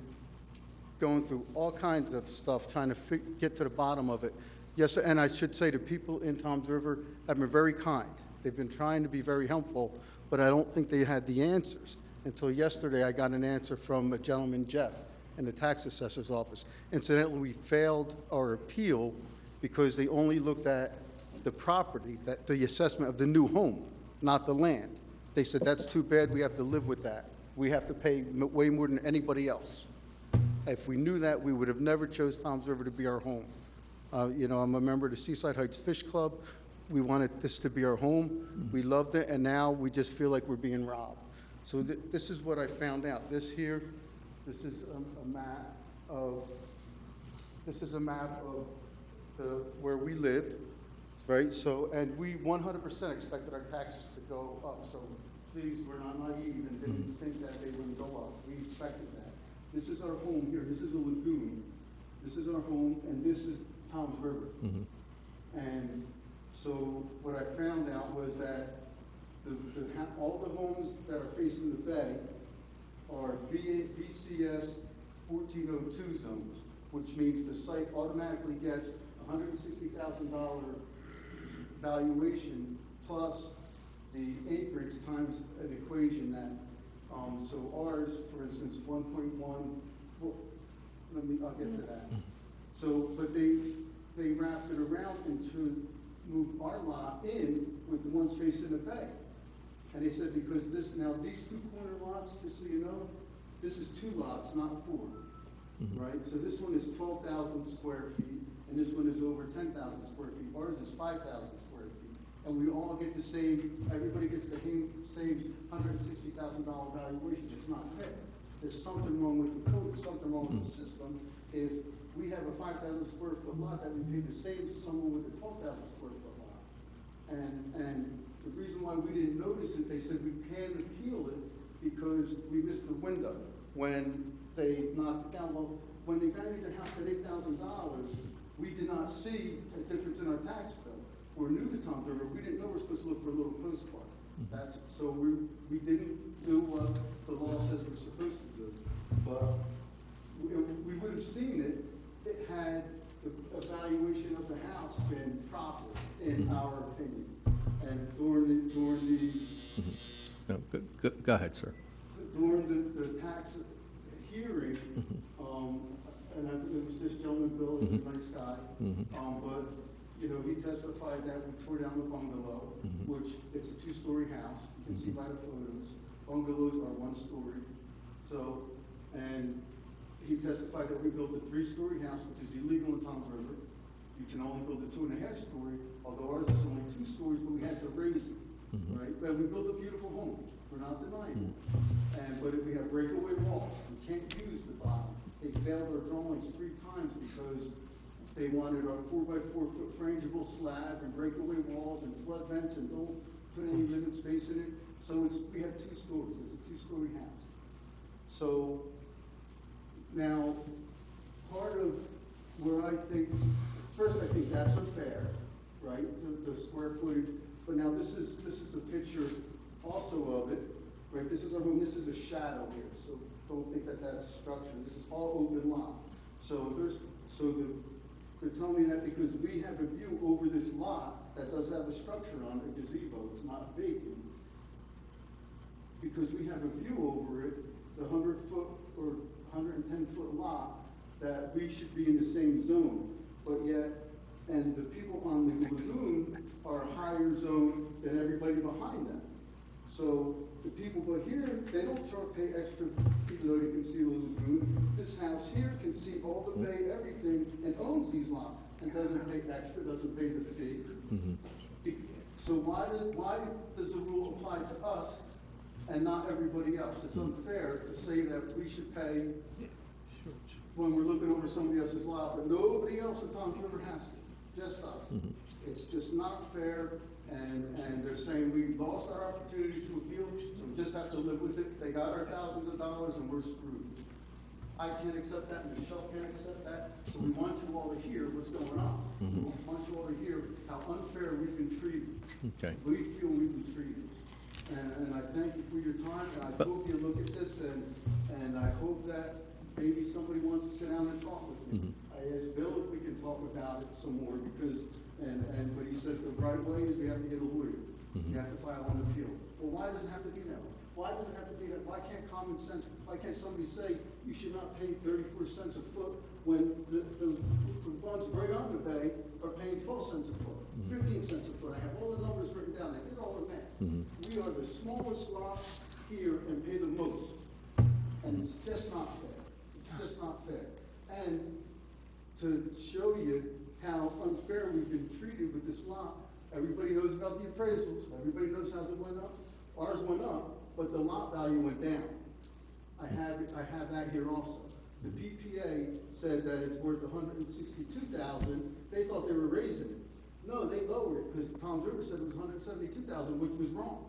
going through all kinds of stuff trying to get to the bottom of it. Yes, and I should say the people in Toms River have been very kind. They've been trying to be very helpful, but I don't think they had the answers. Until yesterday, I got an answer from a gentleman, Jeff, in the tax assessor's office. Incidentally, we failed our appeal because they only looked at the property, the assessment of the new home, not the land. They said, that's too bad, we have to live with that. We have to pay way more than anybody else. If we knew that, we would have never chose Toms River to be our home. You know, I'm a member of the Seaside Heights Fish Club. We wanted this to be our home. We loved it, and now we just feel like we're being robbed. So this is what I found out. This here, this is a map of where we live, right? So, and we 100% expected our taxes to go up. So please, we're not naive and didn't think that they wouldn't go up. We expected that. This is our home here. This is a lagoon. This is our home, and this is Toms River. And so what I found out was that all the homes that are facing the bay are BCS 1402 zones, which means the site automatically gets $160,000 valuation plus the acreage times an equation that, so ours, for instance, 1.1, well, I'll get to that. So, but they wrapped it around and to move our lot in with the ones facing the bay. And they said, because these 2 corner lots, just so you know, this is 2 lots, not 4, right? So this one is 12,000 square feet, and this one is over 10,000 square feet. Ours is 5,000 square feet. And we all get the same, everybody gets the same $160,000 valuation. It's not fair. There's something wrong with the code, something wrong with the system. If we have a 5,000 square foot lot, that would be the same as someone with a 12,000 square foot lot. And the reason why we didn't notice it, they said we can appeal it because we missed the window when they knocked it down. Well, when they valued the house at $8,000, we did not see a difference in our tax bill. We're new to Toms River. We didn't know we're supposed to look for a little postcard. So we didn't do what the law says we're supposed to do. But we would have seen it had the evaluation of the house been proper, in our opinion. And during the No, go ahead, sir. During the tax hearing, and it was this gentleman, Bill, he's a nice guy, but, you know, he testified that we tore down the bungalow, which it's a two-story house. You can see by the photos. Bungalows are one story. So, and he testified that we built a three-story house, which is illegal in Toms River. You can only build a 2.5-story, although ours is only 2 stories, but we had to raise it, right? But we built a beautiful home. We're not denying it. But if we have breakaway walls, we can't use the bottom. They failed our drawings 3 times because they wanted our 4x4 foot frangible slab and breakaway walls and flood vents and don't put any living space in it. So we have 2 stories. It's a 2-story house. So now, part of where I think, first I think that's unfair, right? The square footage. But now this is the picture also of it, right? This is our home. This is a shadow here. So don't think that that's structure. This is all open lot. So they're telling me that because we have a view over this lot that does have a structure on it, a gazebo, it's not vacant. Because we have a view over it, the 100-foot or 110-foot lot, that we should be in the same zone. But yet, and the people on the lagoon are a higher zone than everybody behind them. So the people but here, they don't pay extra even though they can see the lagoon. This house here can see all the bay, everything, and owns these lots and doesn't pay extra, doesn't pay the fee. So why does the rule apply to us and not everybody else? It's unfair to say that we should pay when we're looking over somebody else's lot, but nobody else in Toms River has to, just us. It's just not fair, and they're saying we lost our opportunity to appeal, so we just have to live with it. They got our thousands of dollars and we're screwed. I can't accept that, and Michelle can't accept that, so we want you all to hear what's going on. We want you all to hear how unfair we've been treated. Okay. We feel we've been treated. And I thank you for your time, and I hope you look at this, and I hope that maybe somebody wants to sit down and talk with me. I asked Bill if we can talk about it some more, because, but he says the right way is we have to get a lawyer. You have to file an appeal. Well, why does it have to be that way? Why does it have to be that? Why can't common sense, why can't somebody say you should not pay 34 cents a foot when the ones right on the bay are paying 12 cents a foot, 15 cents a foot? I have all the numbers written down. I did all the math. We are the smallest lot here and pay the most. And it's just not fair. It's just not fair. And to show you how unfair we've been treated with this lot, everybody knows about the appraisals. Everybody knows how it went up. Ours went up, but the lot value went down. I have that here also. The PPA said that it's worth $162,000. They thought they were raising it. No, they lowered it because Toms River said it was $172,000, which was wrong.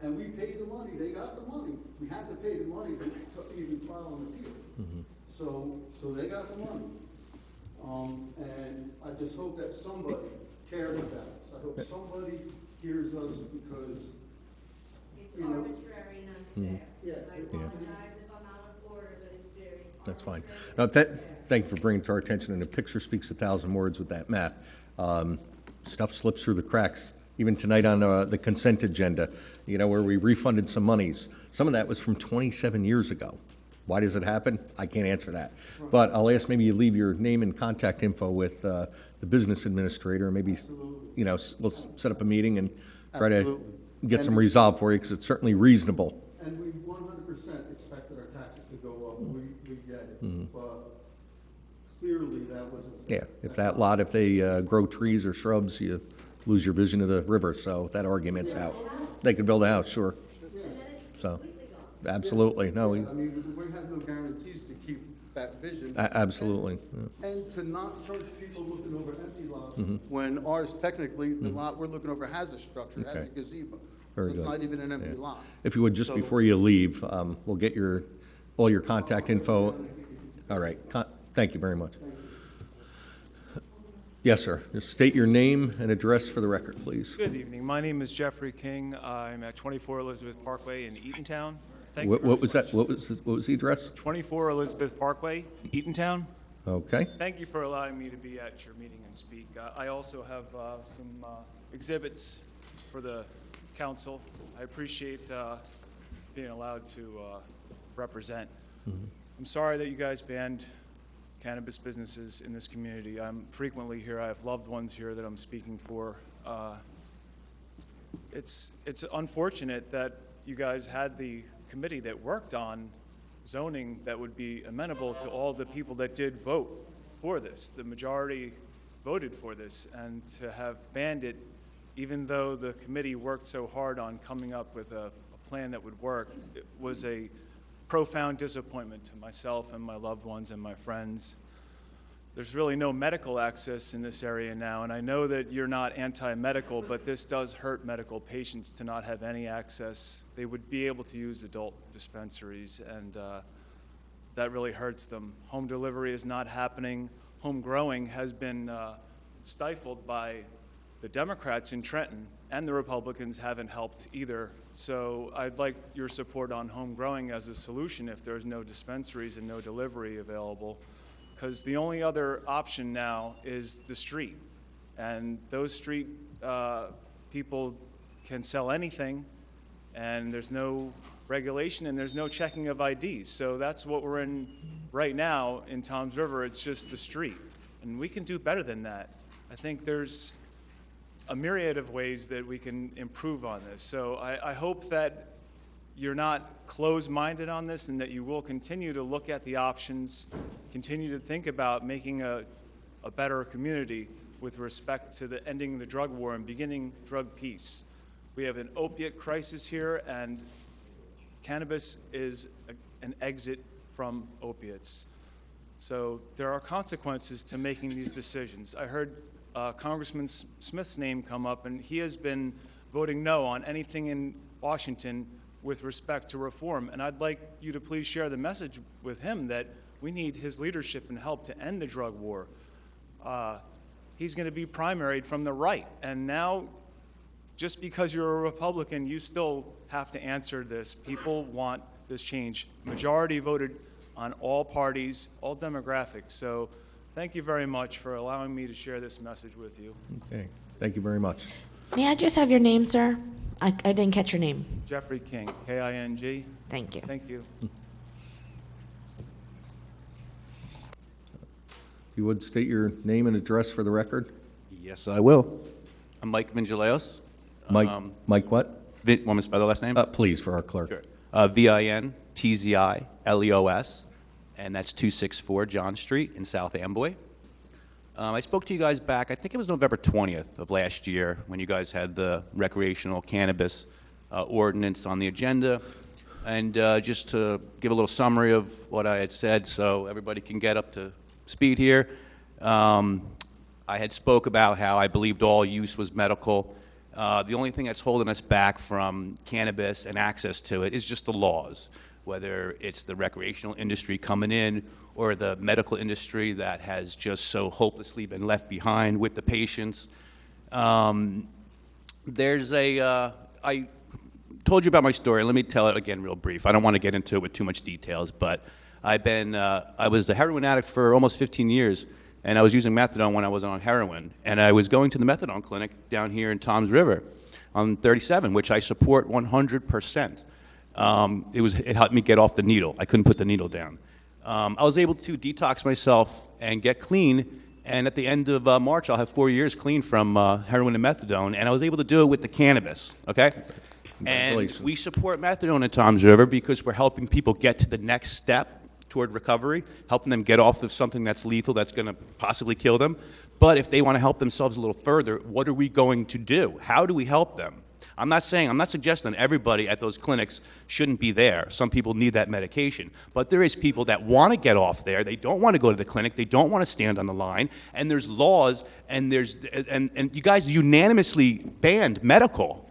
And we paid the money. They got the money. We had to pay the money to even file an appeal. So they got the money. And I just hope that somebody cares about us. I hope somebody hears us because, it's you know. arbitrary and unfair. Yeah. I apologize if I'm out of order, but it's very That's fine. Now, thank you for bringing it to our attention, and the picture speaks 1,000 words with that map. Stuff slips through the cracks. Even tonight on the consent agenda, you know, where we refunded some monies. Some of that was from 27 years ago. Why does it happen? I can't answer that. But I'll ask maybe you leave your name and contact info with the business administrator, and maybe, you know, we'll set up a meeting and try to get some resolve for you, because it's certainly reasonable. And we 100% expected our taxes to go up. We get it. But clearly that wasn't. Yeah, if that lot, if they grow trees or shrubs, you lose your vision of the river, so that argument's out. They could build a house, sure. So, absolutely, no. I mean, we have no guarantees to keep that vision. Absolutely. And to not charge people looking over empty lots when ours, technically, the lot we're looking over has a structure, has a gazebo. Very It's good. not even an empty Yeah. lot. If you would, just So- before you leave, we'll get all your contact info. All right, thank you very much. Yes, sir. Just state your name and address for the record, please. Good evening. My name is Jeffrey King. I'm at 24 Elizabeth Parkway in Eatontown. Thank you. What was that? What was the address? 24 Elizabeth Parkway, Eatontown. Okay. Thank you for allowing me to be at your meeting and speak. I also have some exhibits for the council. I appreciate being allowed to represent. I'm sorry that you guys banned cannabis businesses in this community. I'm frequently here. I have loved ones here that I'm speaking for. It's unfortunate that you guys had the committee that worked on zoning that would be amenable to all the people that did vote for this. The majority voted for this, and to have banned it, even though the committee worked so hard on coming up with a plan that would work, it was a profound disappointment to myself and my loved ones and my friends. There's really no medical access in this area now, and I know that you're not anti-medical, but this does hurt medical patients to not have any access. They would be able to use adult dispensaries, and that really hurts them. Home delivery is not happening. Home growing has been stifled by the Democrats in Trenton, and the Republicans haven't helped either. So I'd like your support on home growing as a solution if there's no dispensaries and no delivery available, because the only other option now is the street. And those street people can sell anything, and there's no regulation and there's no checking of IDs. So that's what we're in right now in Toms River. It's just the street. And we can do better than that. I think there's a myriad of ways that we can improve on this. So I hope that you're not closed-minded on this and that you will continue to look at the options, continue to think about making a better community with respect to the ending the drug war and beginning drug peace. We have an opiate crisis here, and cannabis is an exit from opiates. So there are consequences to making these decisions. I heard Congressman Smith's name come up, and he has been voting no on anything in Washington with respect to reform. And I'd like you to please share the message with him that we need his leadership and help to end the drug war. He's going to be primaried from the right. And now, just because you're a Republican, you still have to answer this. People want this change. Majority voted on all parties, all demographics. So thank you very much for allowing me to share this message with you. Okay. Thank you very much. May I just have your name, sir? I didn't catch your name. Jeffrey King, K-I-N-G. Thank you. Thank you. If you would state your name and address for the record. Yes, I will. I'm Mike Vingileos. Mike what? Want me to spell the last name? Please, for our clerk. Sure. Vintzilios, and that's 264 John Street in South Amboy. I spoke to you guys back, I think it was November 20th of last year, when you guys had the recreational cannabis ordinance on the agenda. And just to give a little summary of what I had said so everybody can get up to speed here, I had spoke about how I believed all use was medical. The only thing that's holding us back from cannabis and access to it is just the laws, whether it's the recreational industry coming in or the medical industry that has just so hopelessly been left behind with the patients. There's I told you about my story. Let me tell it again real brief. I don't want to get into it with too much details, but I was a heroin addict for almost 15 years, and I was using methadone when I was on heroin. And I was going to the methadone clinic down here in Toms River on 37, which I support 100%. It helped me get off the needle. I couldn't put the needle down. I was able to detox myself and get clean, and at the end of March, I'll have 4 years clean from heroin and methadone, and I was able to do it with the cannabis, okay? And we support methadone at Toms River because we're helping people get to the next step toward recovery, helping them get off of something that's lethal, that's going to possibly kill them. But if they want to help themselves a little further, what are we going to do? How do we help them? I'm not suggesting everybody at those clinics shouldn't be there. Some people need that medication. But there is people that want to get off there. They don't want to go to the clinic. They don't want to stand on the line. And there's laws, and you guys unanimously banned medical.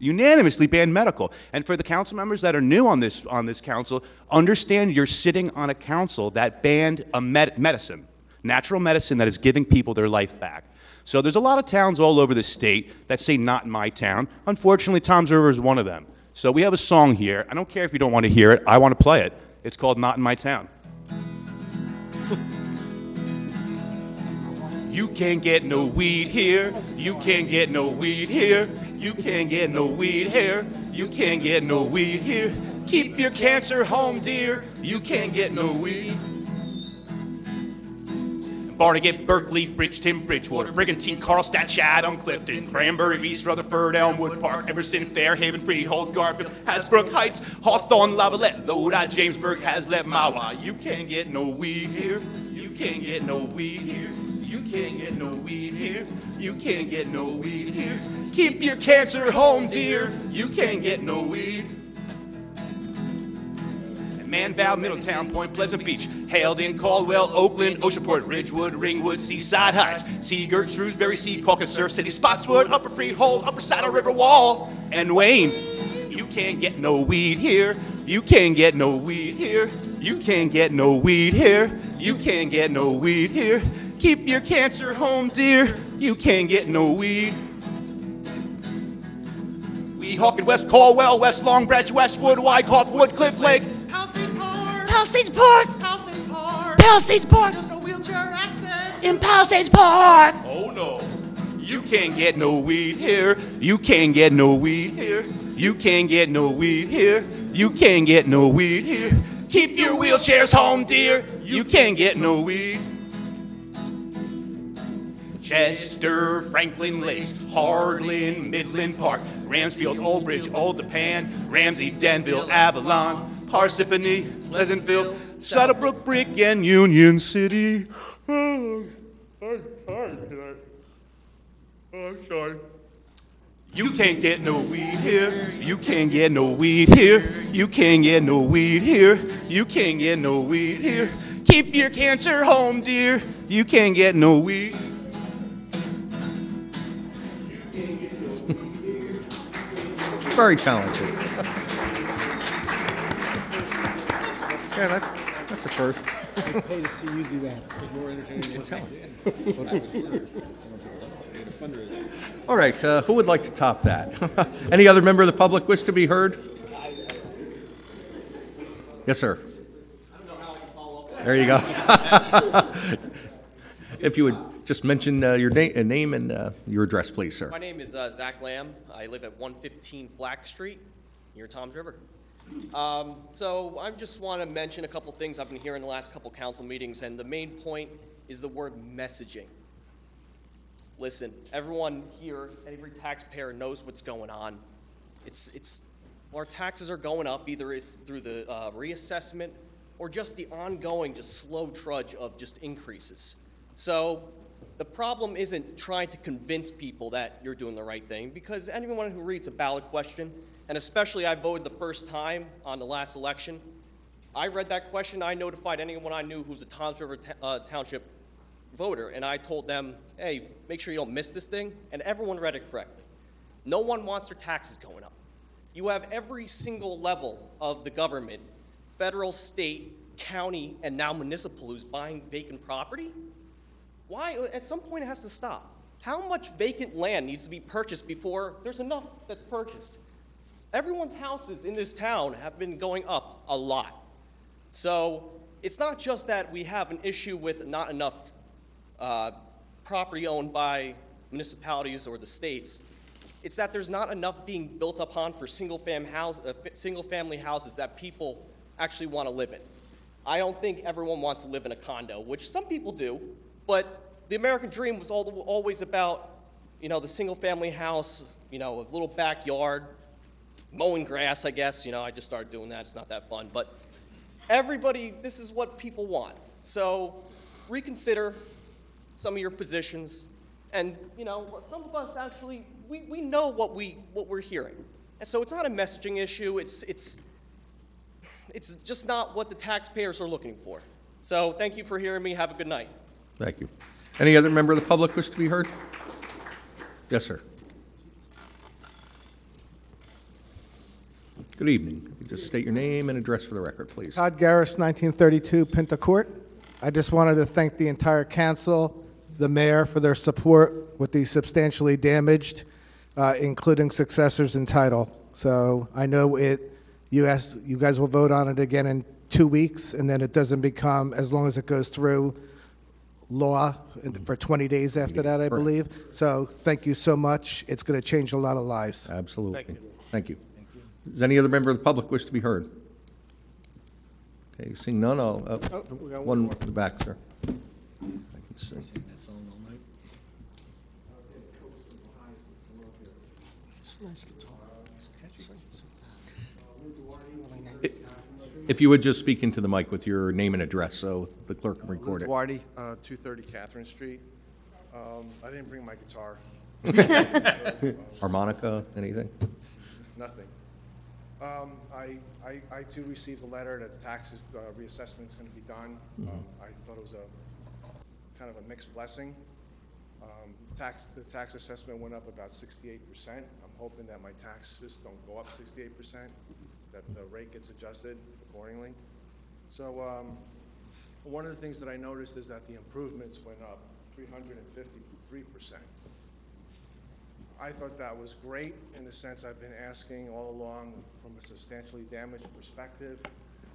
unanimously banned medical. And for the council members that are new on this council, understand you're sitting on a council that banned a medicine, natural medicine that is giving people their life back. So there's a lot of towns all over the state that say not in my town. Unfortunately, Toms River is one of them. So we have a song here. I don't care if you don't want to hear it. I want to play it. It's called Not in My Town. You can't get no weed here. You can't get no weed here. You can't get no weed here. You can't get no weed here. Keep your cancer home, dear. You can't get no weed. Barnegat, Berkeley, Bridgeton, Bridgewater, Brigantine, Carlstadt, Chatham, Clifton, Cranberry, East Rutherford, Elmwood Park, Emerson, Fairhaven, Freehold, Garfield, Hasbrook Heights, Hawthorne, Lavalette, Lodi, Jamesburg, Hazlet, Mawa. You can't get no weed here. You can't get no weed here. You can't get no weed here. You can't get no weed here. Keep your cancer home, dear. You can't get no weed. Manval, Middletown, Point Pleasant Beach, Haledon, Caldwell, Oakland, Oceanport, Ridgewood, Ringwood, Seaside Heights, Seagirt, Shrewsbury, Secaucus, Surf City, Spotswood, Upper Freehold, Upper Saddle River Wall, and Wayne. You can't get no weed here. You can't get no weed here. You can't get no weed here. You can't get no weed here. Keep your cancer home, dear. You can't get no weed. Weehawken, West Caldwell, West Long Branch, Westwood, Wyckoff, Woodcliff Lake, Palisades Park. Palisades Park. Palisades Park. There's no wheelchair access in Palisades Park. Oh no. You can't get no weed here. You can't get no weed here. You can't get no weed here. You can't get no weed here. Keep your wheelchairs home, dear. You can't get no weed. Chester, Franklin Lakes, Hardland, Midland Park, Ramsfield, Old Bridge, Old Dapan, Ramsey, Denville, Avalon, Parsippany, Pleasantville, Saddlebrook, Brick, and Union City. Oh, I'm tired. I'm sorry. You can't get no weed here. You can't get no weed here. You can't get no weed here. You can't get no weed here. Keep your cancer home, dear. You can't get no weed. Very talented. Yeah, that's a first. I'd pay to see you do that. It's more entertaining than All right, who would like to top that? Any other member of the public wish to be heard? Yes, sir. There you go. If you would just mention your name and your address, please, sir. My name is Zach Lamb. I live at 115 Flack Street near Toms River. So I just want to mention a couple things I've been hearing in the last couple council meetings, and the main point is the word messaging. Listen, everyone here, every taxpayer knows what's going on. Our taxes are going up, either it's through the reassessment or just the ongoing, just slow trudge of just increases. So the problem isn't trying to convince people that you're doing the right thing, because anyone who reads a ballot question, and especially I voted the first time on the last election, I read that question, I notified anyone I knew who's a Toms River Township voter, and I told them, hey, make sure you don't miss this thing, and everyone read it correctly. No one wants their taxes going up. You have every single level of the government, federal, state, county, and now municipal, who's buying vacant property. Why? At some point it has to stop. How much vacant land needs to be purchased before there's enough that's purchased? Everyone's houses in this town have been going up a lot. So it's not just that we have an issue with not enough property owned by municipalities or the states. It's that there's not enough being built upon for single-family houses that people actually want to live in. I don't think everyone wants to live in a condo, which some people do, but the American dream was always about, the single-family house, a little backyard, mowing grass, I guess. I just started doing that. It's not that fun. But everybody, this is what people want. So reconsider some of your positions. And, some of us actually, we know what we're hearing. And so it's not a messaging issue. It's just not what the taxpayers are looking for. So thank you for hearing me. Have a good night. Thank you. Any other member of the public wish to be heard? Yes, sir. Good evening. Just state your name and address for the record, please. Todd Garris, 1932 Pinta Court. I just wanted to thank the entire council, the mayor, for their support with the substantially damaged, including successors in title. So I know you guys will vote on it again in 2 weeks, and then it doesn't become, as long as it goes through law for 20 days after that, I believe. So thank you so much. It's going to change a lot of lives. Absolutely. Thank you. Does any other member of the public wish to be heard? Okay, seeing none, I'll, we got one more. in the back, sir. I can see. If you would just speak into the mic with your name and address so the clerk can record it. Duarte, 230 Catherine Street. I didn't bring my guitar. Harmonica, anything? Nothing. I too received a letter that the tax reassessment is going to be done. I thought it was a kind of a mixed blessing. The tax assessment went up about 68%. I'm hoping that my taxes don't go up 68%, that the rate gets adjusted accordingly. So one of the things that I noticed is that the improvements went up 353%. I thought that was great in the sense I've been asking all along from a substantially damaged perspective.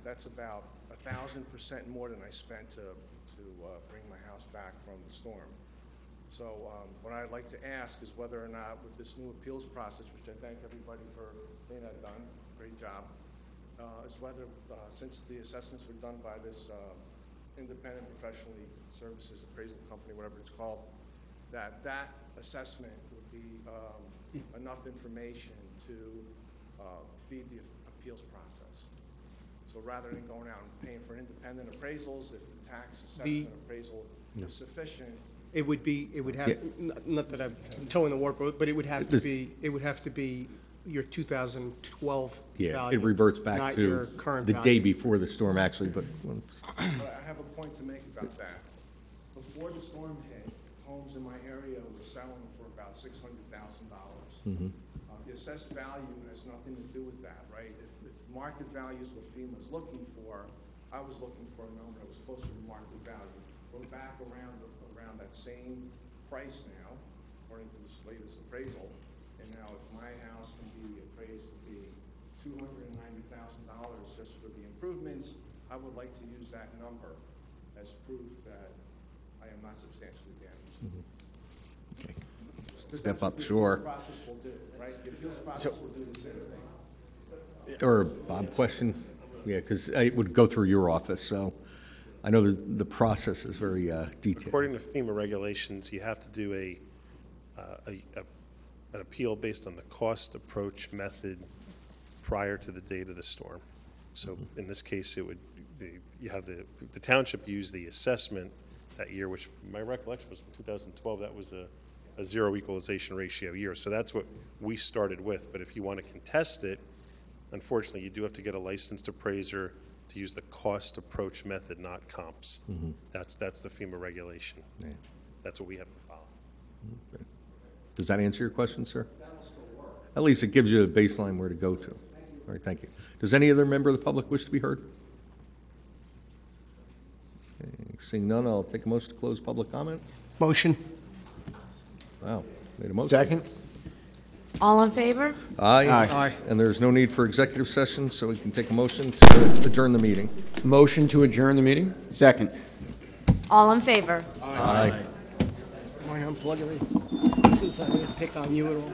That's about 1,000% more than I spent to bring my house back from the storm. So what I'd like to ask is whether or not with this new appeals process, which I thank everybody for getting that done, great job, is whether since the assessments were done by this independent professionally services appraisal company, whatever it's called, that assessment would be enough information to feed the appeals process. So rather than going out and paying for independent appraisals, if the tax assessment appraisal is sufficient, it would have, not that I'm towing the water boat, but it would have to be your 2012 Yeah, value. it reverts back not to your current the value. day before the storm, actually, but But I have a point to make about that. Before the storm hit, homes in my area were selling for about $600,000. The assessed value has nothing to do with that, right? If market value is what FEMA's looking for, I was looking for a number that was closer to market value. We're back around that same price now, according to this latest appraisal. And now if my house can be appraised to be $290,000 just for the improvements, I would like to use that number as proof that I am not substantially damaged. Okay. Step up, sure. The process will do, right? The appeals process will do the same thing. Or Bob, question? Yeah, because it would go through your office, so I know the process is very detailed. According to FEMA regulations, you have to do an appeal based on the cost approach method prior to the date of the storm. So in this case, it would you have the township use the assessment that year, which my recollection was from 2012. That was a zero equalization ratio year. So that's what we started with. But if you want to contest it, unfortunately, you do have to get a licensed appraiser to use the cost approach method, not comps. That's the FEMA regulation. Yeah. That's what we have to follow. Okay. Does that answer your question, sir? At least it gives you a baseline where to go to. All right, thank you. Does any other member of the public wish to be heard? Okay, seeing none, I'll take a motion to close public comment. Motion. Wow, made a motion. Second. All in favor? Aye. Aye. And there's no need for executive session, so we can take a motion to adjourn the meeting. Motion to adjourn the meeting? Second. All in favor? Aye. Want to unplug it? Since I didn't pick on you at all.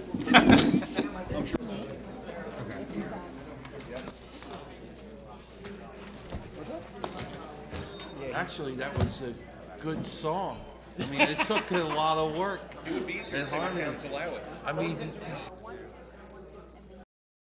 Actually, that was a good song. I mean, it took a lot of work. It would be easier to sing in town to allow it. I mean,